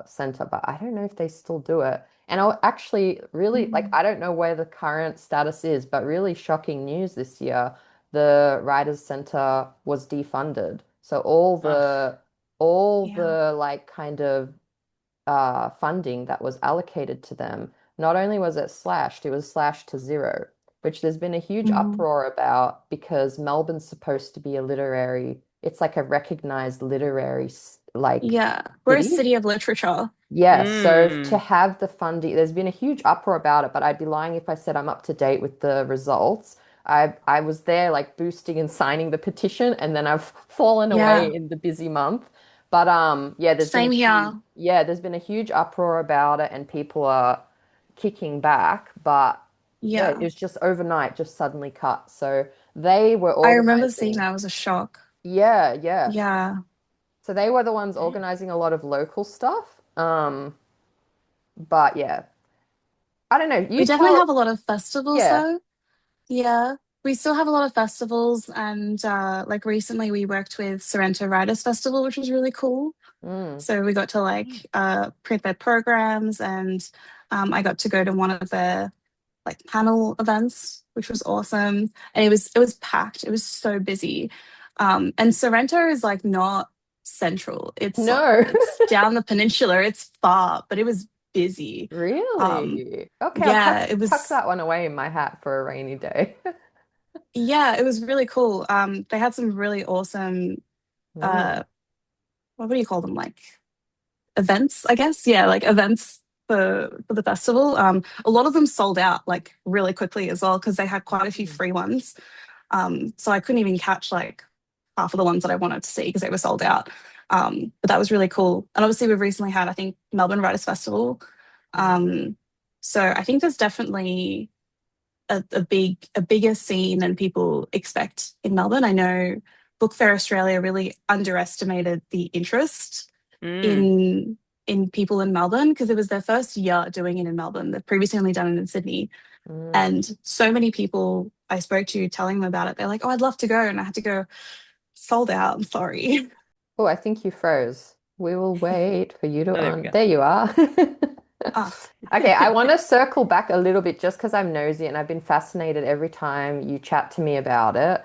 Center, but I don't know if they still do it. And I actually really like mm. I don't know where the current status is, but really shocking news this year the Writers Center was defunded. So Ugh. all Yeah. the like kind of funding that was allocated to them, not only was it was slashed to zero, which there's been a huge Mm. uproar about because Melbourne's supposed to be it's like a recognized literary like Yeah. We're a city. city of literature. Yes, so to Mm. have the funding, there's been a huge uproar about it, but I'd be lying if I said I'm up to date with the results. I was there like boosting and signing the petition, and then I've fallen Yeah. away in the busy month. But yeah, Same here. there's been a huge uproar about it, and people are kicking back. But yeah, it Yeah. was just overnight, just suddenly cut. So They were I remember seeing organizing. that. It was a shock. Yeah, yeah. Yeah. So they were the ones organizing a lot of local stuff. But yeah, I don't know. We You definitely tell, have a lot of festivals yeah. though. Yeah. We still have a lot of festivals, and like recently we worked with Sorrento Writers Festival, which was really cool. Mm, So we got to like print their programs, and I got to go to one of their like panel events, which was awesome. And it was packed. It was so busy. And Sorrento is like not central. no. It's down the peninsula. It's far, but it was busy. Um, Really? Okay, I'll yeah, tuck that one away in my hat for a rainy day. it was really cool. They had some really awesome Mm, uh what do you call them? Like events, I guess. Yeah, like events for the festival. A lot of them sold out like really quickly as well because they had quite a few mm, free ones. So I couldn't even catch like half of the ones that I wanted to see because they were sold out. But that was really cool. And obviously, we've recently had, I think, Melbourne Writers Festival. mm, Um, so I think there's definitely a bigger scene than people expect in Melbourne. I know Book Fair Australia really underestimated the interest Mm. in people in Melbourne because it was their first year doing it in Melbourne. They've previously only done it in Sydney. mm. And so many people I spoke to telling them about it, they're like, oh, I'd love to go. And I had to go, sold out. I'm sorry. Oh, I think you froze. We will wait for you to Oh, there we on. go. There you are. Ah, Okay, I want to circle back a little bit just because I'm nosy and I've been fascinated every time you chat to me about it.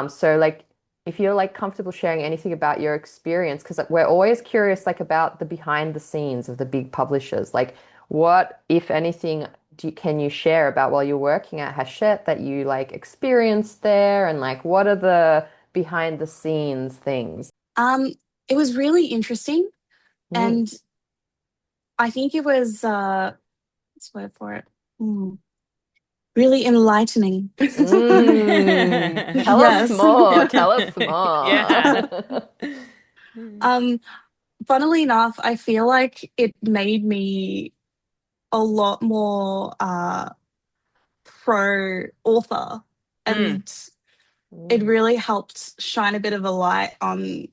So like if you're like comfortable sharing anything about your experience, because we're always curious like about the behind the scenes of the big publishers. Like what, if anything, can you share about while you're working at Hachette that you like experienced there and like what are the behind the scenes things? um, it was really interesting. Mm. And I think it was, what's the word for it? Hmm, really enlightening. Tell us Yes. more. Tell us more. Yeah. um, Funnily enough, I feel like it made me a lot more pro author, Mm. and it Mm, really helped shine a bit of a light on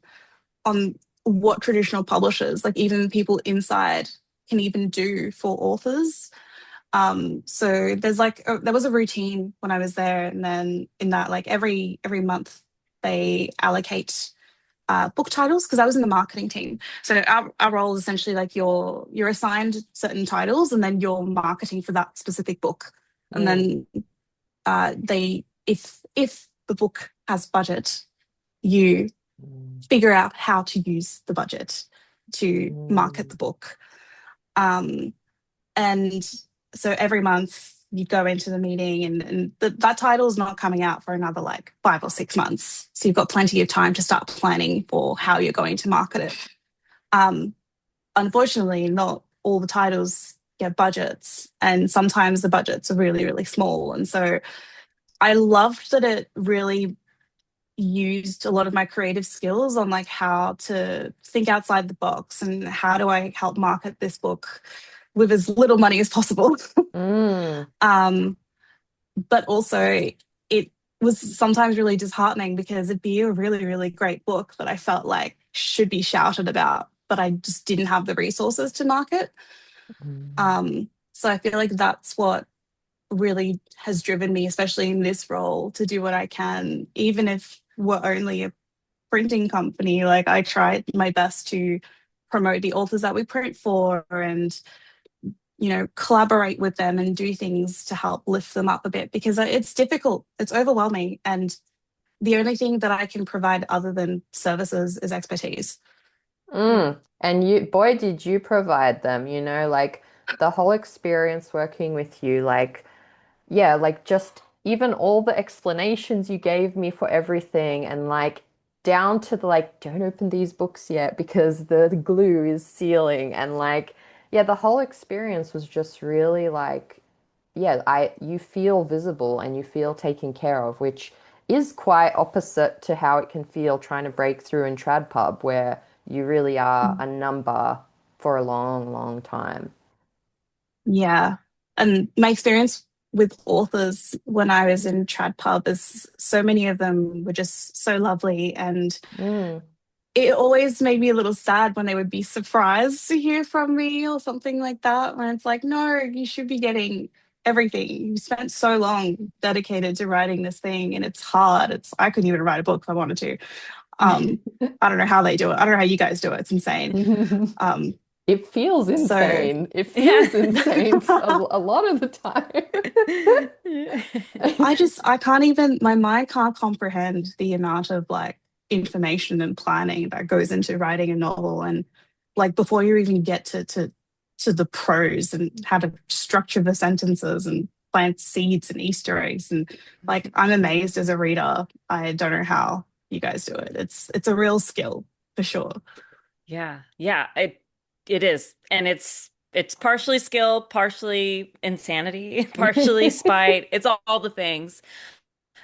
what traditional publishers, like even people inside, can even do for authors. So there was a routine when I was there, and then in that, like every month they allocate book titles because I was in the marketing team. So our role is essentially like you're assigned certain titles, and then you're marketing for that specific book. And mm, then they if the book has budget, you mm, figure out how to use the budget to market mm, the book. Um, and so every month you go into the meeting, and that title is not coming out for another like 5 or 6 months. So you've got plenty of time to start planning for how you're going to market it. Um, Unfortunately, not all the titles get budgets, and sometimes the budgets are really, really small. And so I loved that it really used a lot of my creative skills on like how to think outside the box and how do I help market this book with as little money as possible. mm, um, but also, it was sometimes really disheartening because it'd be a really, really great book that I felt like should be shouted about, but I just didn't have the resources to market. mm, So I feel like that's what really has driven me, especially in this role, to do what I can, even if we're only a printing company. Like I try my best to promote the authors that we print for, and collaborate with them and do things to help lift them up a bit because it's difficult, it's overwhelming, and the only thing that I can provide other than services is expertise. mm. And you, boy, did you provide them, you know, like the whole experience working with you, like yeah, like just even all the explanations you gave me for everything and like down to the like don't open these books yet because the glue is sealing and like yeah, the whole experience was just really like yeah, I you feel visible and you feel taken care of, which is quite opposite to how it can feel trying to break through in trad pub where you really are a number for a long, long time. Yeah. And my experience with authors when I was in trad pub is so many of them were just so lovely, and Mm. it always made me a little sad when they would be surprised to hear from me or something like that. When it's like, no, you should be getting everything. You spent so long dedicated to writing this thing, and it's hard. It's I couldn't even write a book if I wanted to. Um, I don't know how they do it. I don't know how you guys do it. It's insane. Um, It feels so insane. It Yeah. feels insane a lot of the time. I can't even, my mind can't comprehend the amount of like information and planning that goes into writing a novel. And like before you even get to the prose and how to structure the sentences and plant seeds and Easter eggs. And like I'm amazed as a reader. I don't know how you guys do it. It's a real skill for sure. Yeah. Yeah. It is. And it's partially skill, partially insanity, partially spite. It's all the things.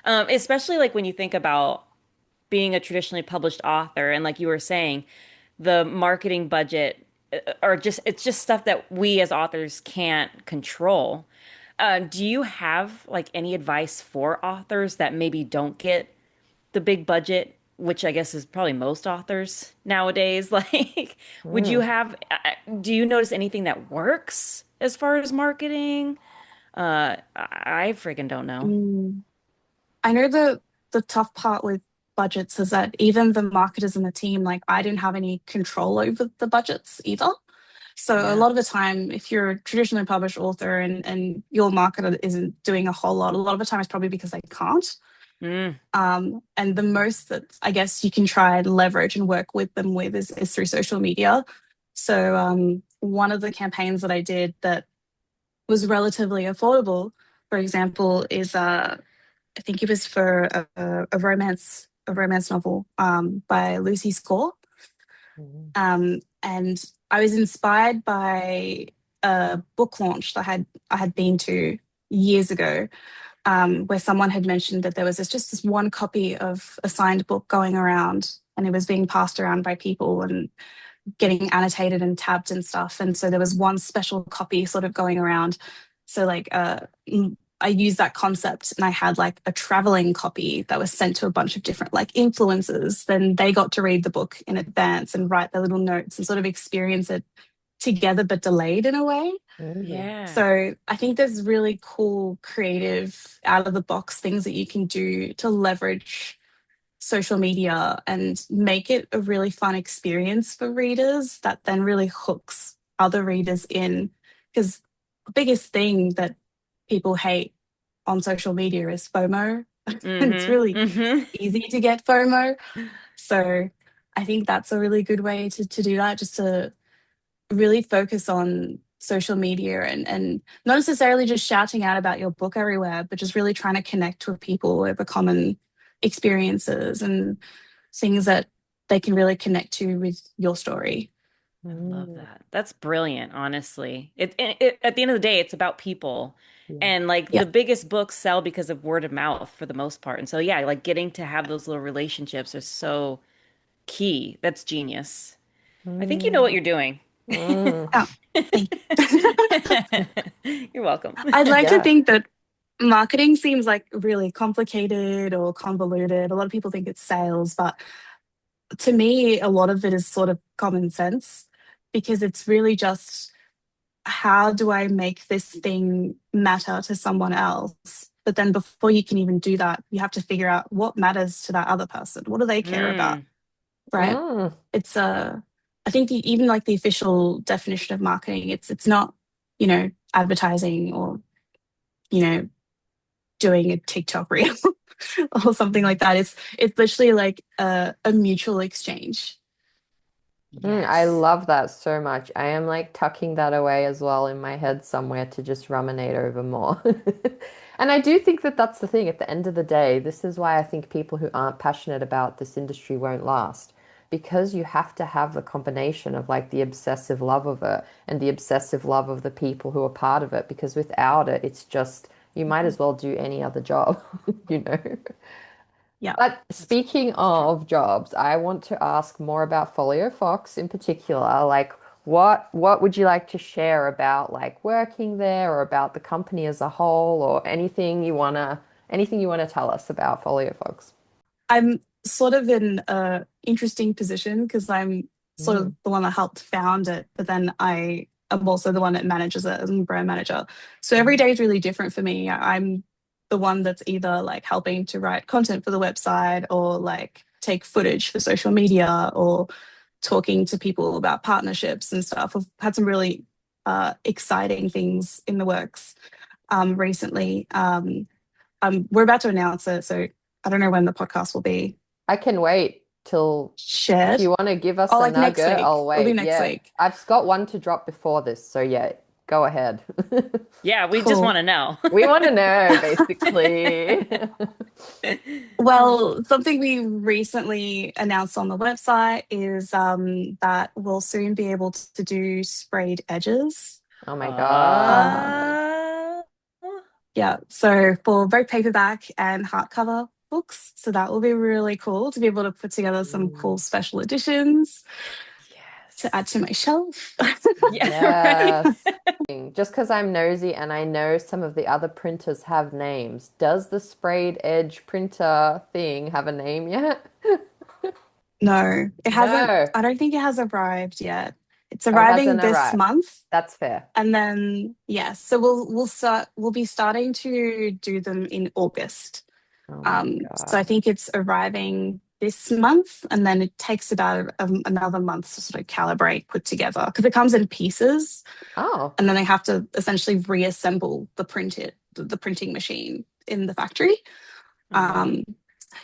Especially like when you think about being a traditionally published author and like you were saying, the marketing budget or just it's just stuff that we as authors can't control. Do you have like any advice for authors that maybe don't get the big budget, which I guess is probably most authors nowadays? Like, would you Mm. have, do you notice anything that works as far as marketing? I freaking don't know. Mm. I know the tough part with budgets is that even the marketers in the team, like I didn't have any control over the budgets either. So a Yeah. lot of the time, if you're a traditionally published author and your marketer isn't doing a lot of the time it's probably because they can't. Mm, And the most that I guess you can try and leverage and work with them with is through social media. So one of the campaigns that I did that was relatively affordable, for example, is I think it was for a romance novel by Lucy Score. Mm. And I was inspired by a book launch that I had been to years ago, where someone had mentioned that there was just this one copy of a signed book going around, and it was being passed around by people and getting annotated and tabbed and stuff. And so there was one special copy sort of going around. So like I used that concept and I had like a traveling copy that was sent to a bunch of different like influencers. Then they got to read the book in advance and write their little notes and sort of experience it together but delayed in a way. Mm. yeah. So I think there's really cool, creative, out of the box things that you can do to leverage social media and make it a really fun experience for readers that then really hooks other readers in. Because the biggest thing that people hate on social media is FOMO, and it's Mm-hmm. really Mm-hmm. easy to get FOMO. So I think that's a really good way to do that, just to really focus on social media and not necessarily just shouting out about your book everywhere, but just really trying to connect with people over common experiences and things that they can really connect to with your story. I love Mm. that. That's brilliant, honestly. It at the end of the day, it's about people. Yeah. And like Yeah. the biggest books sell because of word of mouth for the most part. And so yeah, like getting to have those little relationships are so key. That's genius. I think you know what Mm. you're doing. Mm. Oh, thank You're welcome. I'd like to Yeah. think that marketing seems like really complicated or convoluted. A lot of people think it's sales, but to me, a lot of it is sort of common sense because it's really just how do I make this thing matter to someone else? But then before you can even do that, you have to figure out what matters to that other person. What do they care about? Mm, Right? Mm. It's I think even like the official definition of marketing, it's not, advertising or, you know, doing a TikTok reel or something like that. It's literally like a mutual exchange. Mm, I yes. love that so much. I am like tucking that away as well in my head somewhere to just ruminate over more. And I do think that that's the thing. At the end of the day, this is why I think people who aren't passionate about this industry won't last. Because you have to have the combination of like the obsessive love of it and the obsessive love of the people who are part of it. Because without it, it's just, you might as well do any other job, you know? Yeah. But That's speaking true. of jobs, I want to ask more about FolioFox in particular. Like, What would you like to share about like working there or about the company as a whole or anything you wanna tell us about FolioFox? I'm sort of in a interesting position because I'm sort of Mm, the one that helped found it, but then I am also the one that manages it as a brand manager. So every mm, day is really different for me. I'm the one that's either like helping to write content for the website or like take footage for social media or talking to people about partnerships and stuff. I've had some really exciting things in the works recently. We're about to announce it, so I don't know when the podcast will be I can wait till if shared. you want to give us Oh, a like next nugget, week. I'll It'll be wait. next Yeah. week. I've got one to drop before this, so yeah, go ahead. Yeah, we just want Cool. to know. We want to know, basically. Well, something we recently announced on the website is that we'll soon be able to do sprayed edges. Oh my God. Uh, Yeah, so for both paperback and hardcover books. So that will be really cool to be able to put together some cool Mm, special editions to add yes. to my shelf. Yeah, right. yes. Just because I'm nosy and I know some of the other printers have names, does the sprayed edge printer thing have a name yet? No, it hasn't. No. I don't think it has arrived yet. It's Oh, it arriving hasn't this arrived. month. That's fair. And then yes, so we'll be starting to do them in August. Oh my So I God. think it's arriving this month, and then it takes about another month to sort of calibrate, put together because it comes in pieces, Oh. and then they have to essentially reassemble the printing machine in the factory. Oh, wow. Um,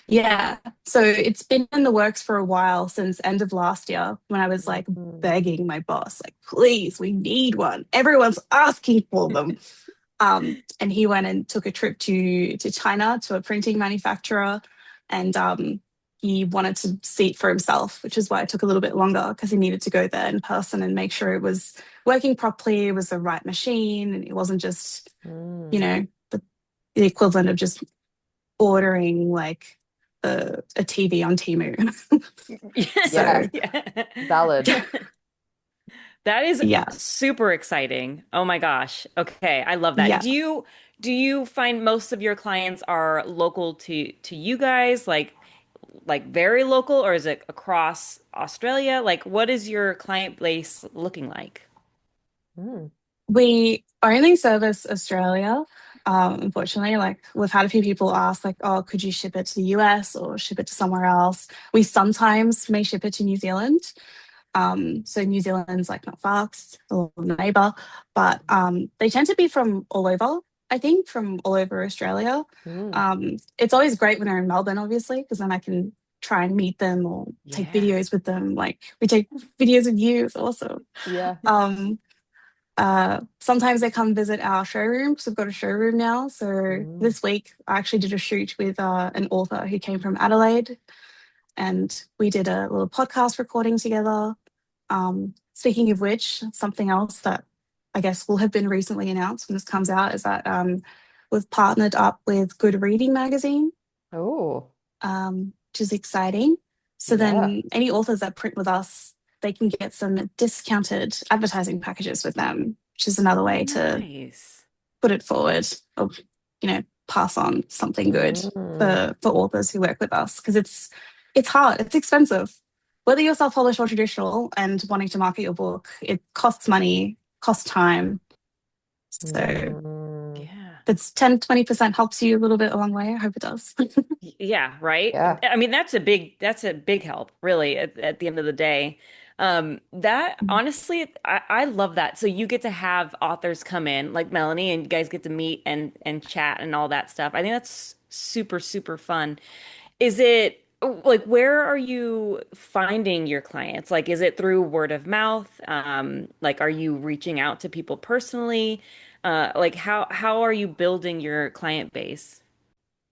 yeah, so it's been in the works for a while since end of last year when I was like Mhm. begging my boss, like, please, we need one. Everyone's asking for them. And he went and took a trip to China to a printing manufacturer, and he wanted to see it for himself, which is why it took a little bit longer because he needed to go there in person and make sure it was working properly, it was the right machine, and it wasn't just you Mm. know the equivalent of just ordering like a TV on Temu. Yeah. So Yeah, Yeah. valid. That is yeah, super exciting. Oh my gosh. Okay, I love that. yeah. Do you find most of your clients are local to you guys, like very local, or is it across Australia? Like what is your client base looking like? Mm. We only service Australia. Unfortunately, like we've had a few people ask, like, "Oh, could you ship it to the US or ship it to somewhere else?" We sometimes may ship it to New Zealand. So New Zealand's like not far, 'cause it's a little neighbour, but they tend to be from all over. I think from all over Australia. Mm. It's always great when they're in Melbourne, obviously, because then I can try and meet them or take Yeah. videos with them. Like we take videos of you. It's awesome. Yeah. Um, Sometimes they come visit our showroom because we've got a showroom now. So Mm. this week I actually did a shoot with an author who came from Adelaide, and we did a little podcast recording together. Speaking of which, something else that I guess will have been recently announced when this comes out is that we've partnered up with Good Reading magazine, Oh, which is exciting. So yeah. then any authors that print with us, they can get some discounted advertising packages with them, which is another Oh, way to nice. put it forward or, pass on something good Mm. for authors who work with us because it's hard, it's expensive. Whether you're self-published or traditional and wanting to market your book, it costs money, costs time. So Mm. Yeah. if it's 10-20% helps you a little bit along the way, I hope it does. Yeah, right. Yeah. I mean, that's a big help, really, at the end of the day. That honestly, I love that. So you get to have authors come in like Melanie and you guys get to meet and chat and all that stuff. I think that's super, super fun. Is it like where are you finding your clients? Like, is it through word of mouth? Like, are you reaching out to people personally? Like how are you building your client base?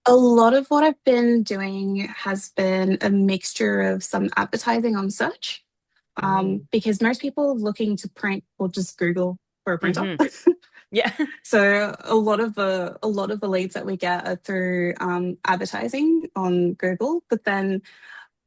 A lot of what I've been doing has been a mixture of some advertising on search, Mm. because most people looking to print will just Google for a printer. Hmm. Yeah. So a lot of the leads that we get are through advertising on Google, but then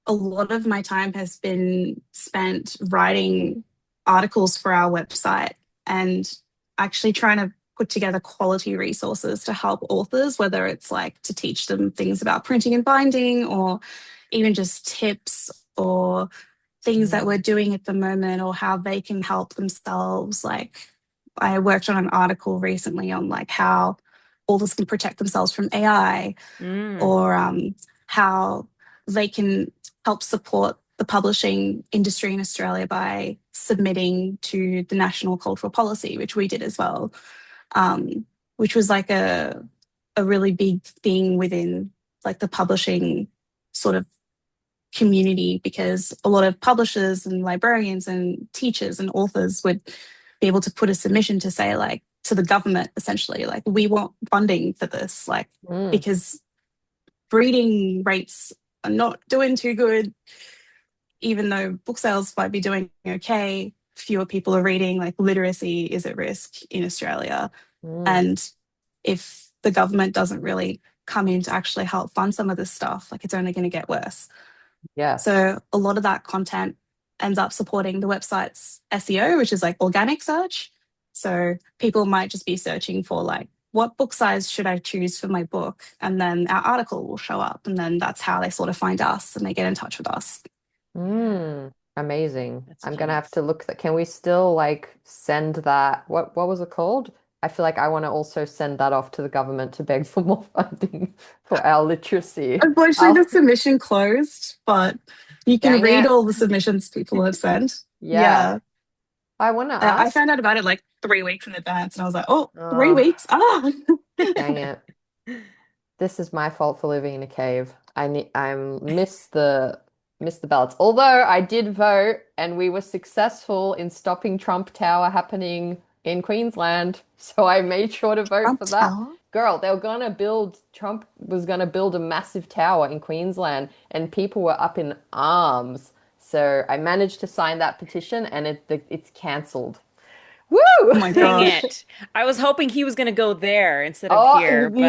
a lot of my time has been spent writing. articles for our website and actually trying to put together quality resources to help authors, whether it's like to teach them things about printing and binding or even just tips or things that we're Mm. doing at the moment or how they can help themselves. Like I worked on an article recently on like how authors can protect themselves from AI Mm. or how they can help support the publishing industry in Australia by submitting to the National Cultural Policy, which we did as well, um, which was like a really big thing within like the publishing sort of community because a lot of publishers and librarians and teachers and authors would be able to put a submission to say like to the government essentially like we want funding for this like Mm. because reading rates are not doing too good even though book sales might be doing okay, fewer people are reading, like literacy is at risk in Australia. Mm. And if the government doesn't really come in to actually help fund some of this stuff, like it's only going to get worse. Yes. So a lot of that content ends up supporting the website's SEO, which is like organic search. So people might just be searching for like, what book size should I choose for my book? And then our article will show up. And then that's how they sort of find us and they get in touch with us. Mm. Amazing. That's I'm gonna have to genius. look that. Can we still like send that? What was it called? I feel like I want to also send that off to the government to beg for more funding for our literacy. Unfortunately, Our the submission closed, but you can dang read it. all the submissions people have sent. Yeah. Yeah. I want to I ask. found out about it like 3 weeks in advance and I was like, oh, three Oh, weeks. Ah. dang it. This is my fault for living in a cave. I miss the ballots. Although I did vote and we were successful in stopping Trump Tower happening in Queensland. So I made sure to vote Trump for that. Tower? Girl, Trump was gonna build a massive tower in Queensland and people were up in arms. So I managed to sign that petition and it's cancelled. Woo! Oh my Dang gosh. it. I was hoping he was going to go there instead of Oh, here, but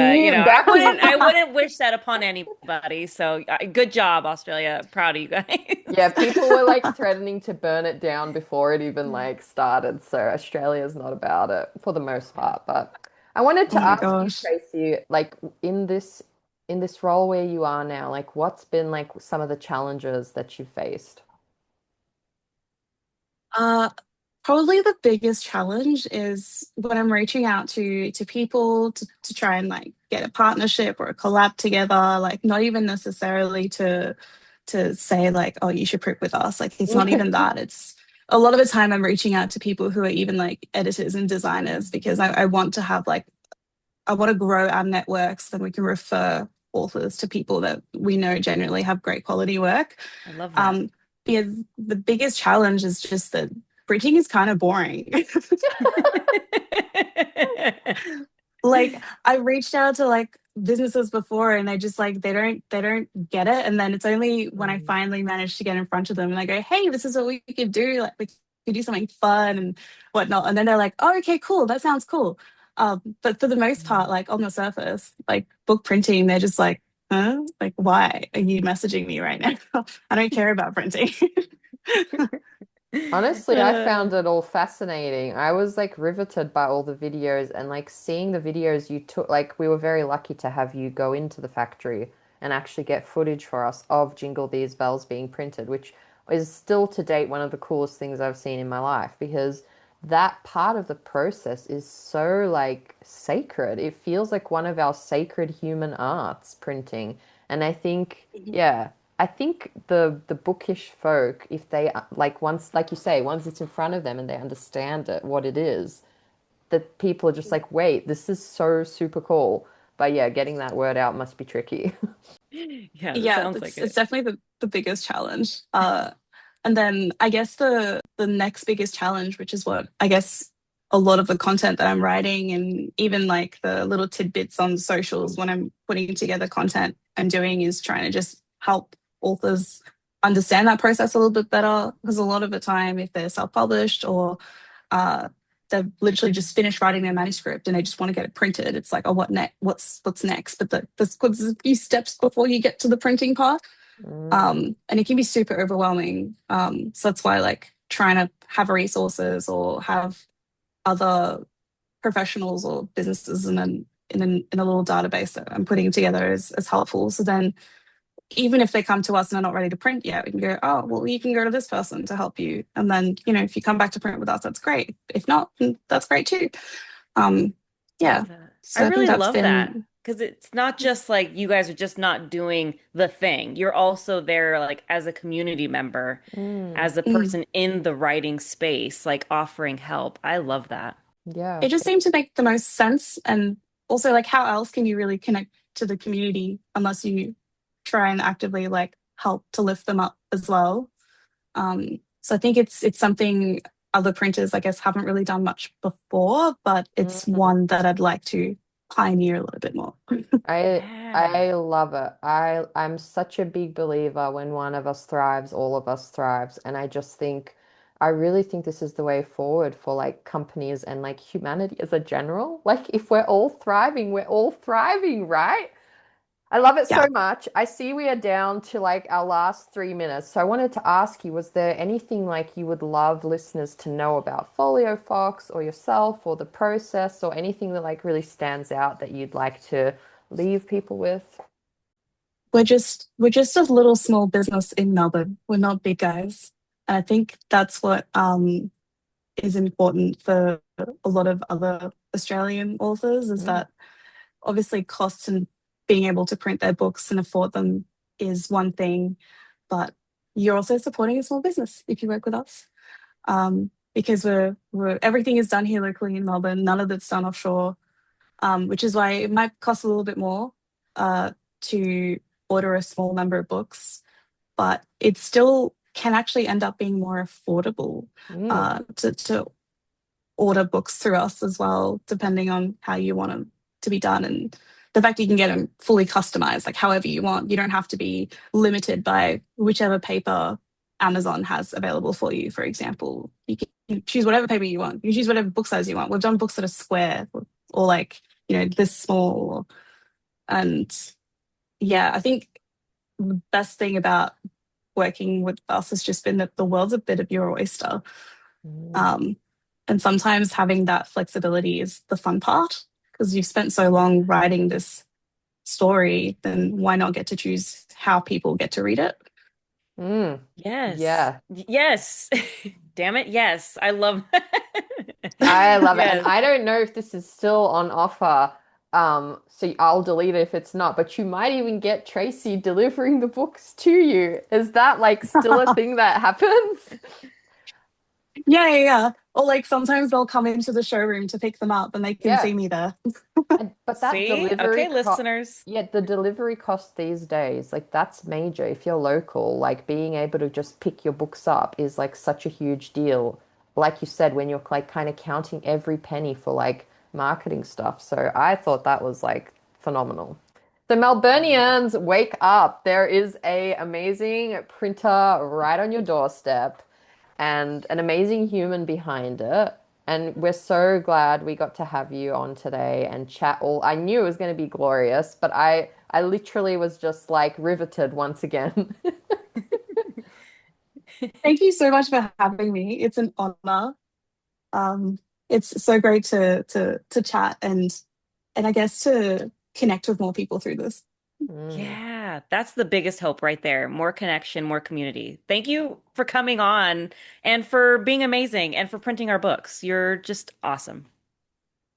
that was I wouldn't wish that upon anybody. So, good job, Australia. Proud of you Yeah, guys. people were like threatening to burn it down before it even like started. So Australia's not about it for the most part. But I wanted Oh to my ask you, gosh. Tracy, like in this role where you are now, like what's been like some of the challenges that you faced? Uh, Probably the biggest challenge is when I'm reaching out to people to try and like get a partnership or a collab together, like not even necessarily to say like, oh, you should print with us. Like it's not even that. It's a lot of the time I'm reaching out to people who are even like editors and designers because I want to have like I want to grow our networks so we can refer authors to people that we know generally have great quality work. I love that. Um, because the biggest challenge is just that printing is kind of boring. Like I reached out to like businesses before and they just like they don't get it. And then it's only when I Mm. finally manage to get in front of them and I go, hey, this is what we could do. Like we could do something fun and whatnot. And then they're like, oh, okay, cool. That sounds cool. But for the most part, like on the surface, like book printing, they're just like, huh? Like, why are you messaging me right now? I don't care about printing. Honestly, I Uh, found it all fascinating. I was like riveted by all the videos and like seeing the videos you took. Like, we were very lucky to have you go into the factory and actually get footage for us of Jingle These Bells being printed, which is still to date one of the coolest things I've seen in my life because that part of the process is so like sacred. It feels like one of our sacred human arts, printing. And I think, yeah. I think the bookish folk, if they like once, like you say, once it's in front of them and they understand it, what it is, that people are just like, wait, this is so super cool. But yeah, getting that word out must be tricky. Yeah, that yeah, sounds like it's it. definitely the biggest challenge. And then I guess the next biggest challenge, which is what I guess a lot of the content that I'm writing and even like the little tidbits on socials when I'm putting together content I'm doing is trying to just help authors understand that process a little bit better. Because a lot of the time, if they're self-published or uh, they've literally just finished writing their manuscript and they just want to get it printed. It's like, oh, what next? What's next? But there's a few steps before you get to the printing part, Mm, and it can be super overwhelming. So that's why, like, trying to have resources or have other professionals or businesses in a little database that I'm putting together as helpful. So then even if they come to us and they're not ready to print yet, we can go, oh, well, you can go to this person to help you. And then, if you come back to print with us, that's great. If not, that's great too. Um, yeah. Love that. I So I think really that's love that been, because it's not just like you guys are just not doing the thing. You're also there like as a community member, Mm, as a mm, person in the writing space, like offering help. I love that. yeah. it just seemed to make the most sense. And also, like, how else can you really connect to the community unless you try and actively like help to lift them up as well? So I think it's something other printers, I guess, haven't really done much before, but it's Mm. one that I'd like to pioneer a little bit more. I Yeah. love it. I'm such a big believer when one of us thrives, all of us thrives. And I really think this is the way forward for like companies and like humanity as a general. Like if we're all thriving, right? I love it so Yeah. much. I see we are down to like our last 3 minutes. So I wanted to ask you, was there anything like you would love listeners to know about FolioFox or yourself or the process or anything that like really stands out that you'd like to leave people with? We're just a little small business in Melbourne. We're not big guys. And I think that's what is important for a lot of other Australian authors is Mm, that obviously costs and being able to print their books and afford them is one thing, but you're also supporting a small business if you work with us. Because we're everything is done here locally in Melbourne, none of it's done offshore, which is why it might cost a little bit more to order a small number of books, but it still can actually end up being more affordable mm, to order books through us as well, depending on how you want them to be done. And the fact you can get them fully customized, like however you want. You don't have to be limited by whichever paper Amazon has available for you, for example. You can choose whatever paper you want. You can choose whatever book size you want. We've done books that are square or like, this small. And yeah, I think the best thing about working with us has just been that the world's a bit of your oyster. mm, Um, and sometimes having that flexibility is the fun part because you've spent so long writing this story, then why not get to choose how people get to read it? mm. Yes. Yeah. Yes. Damn it. Yes. I love I love it. And Yes. I don't know if this is still on offer. So I'll delete it if it's not, but you might even get Tracy delivering the books to you. Is that like still a thing that happens? Yeah, yeah, yeah. Or like sometimes they'll come into the showroom to pick them up and they can see Yeah. me there. But that See? delivery Okay, cost, listeners. yeah, the delivery cost these days, like that's major. If you're local, like being able to just pick your books up is like such a huge deal. Like you said, when you're like kind of counting every penny for like marketing stuff. So I thought that was like phenomenal. So Melburnians, wake up. There is a amazing printer right on your doorstep and an amazing human behind it. And we're so glad we got to have you on today and chat all. I knew it was going to be glorious, but I literally was just like riveted once again. Thank you so much for having me. It's an honor. Um, it's so great to chat and I guess to connect with more people through this. Mm. Yeah, that's the biggest hope right there. More connection, more community. Thank you for coming on and for being amazing and for printing our books. You're just awesome.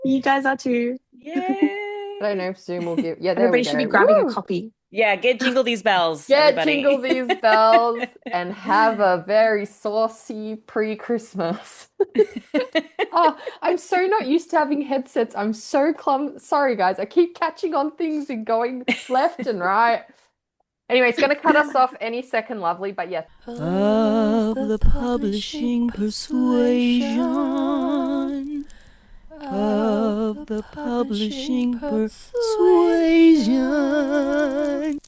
You guys are too. I don't Yay. know if Zoom will give. Yeah, there we Everybody should be go. grabbing a Woo! copy. Yeah, get jingle these bells, Get jingle everybody. these bells and have a very saucy pre-Christmas. Oh, I'm so not used to having headsets. I'm so Sorry, guys. I keep catching on things and going left and right. Anyway, it's going to cut us off any second, lovely. But yeah. Of the publishing persuasion, of the publishing persuasion.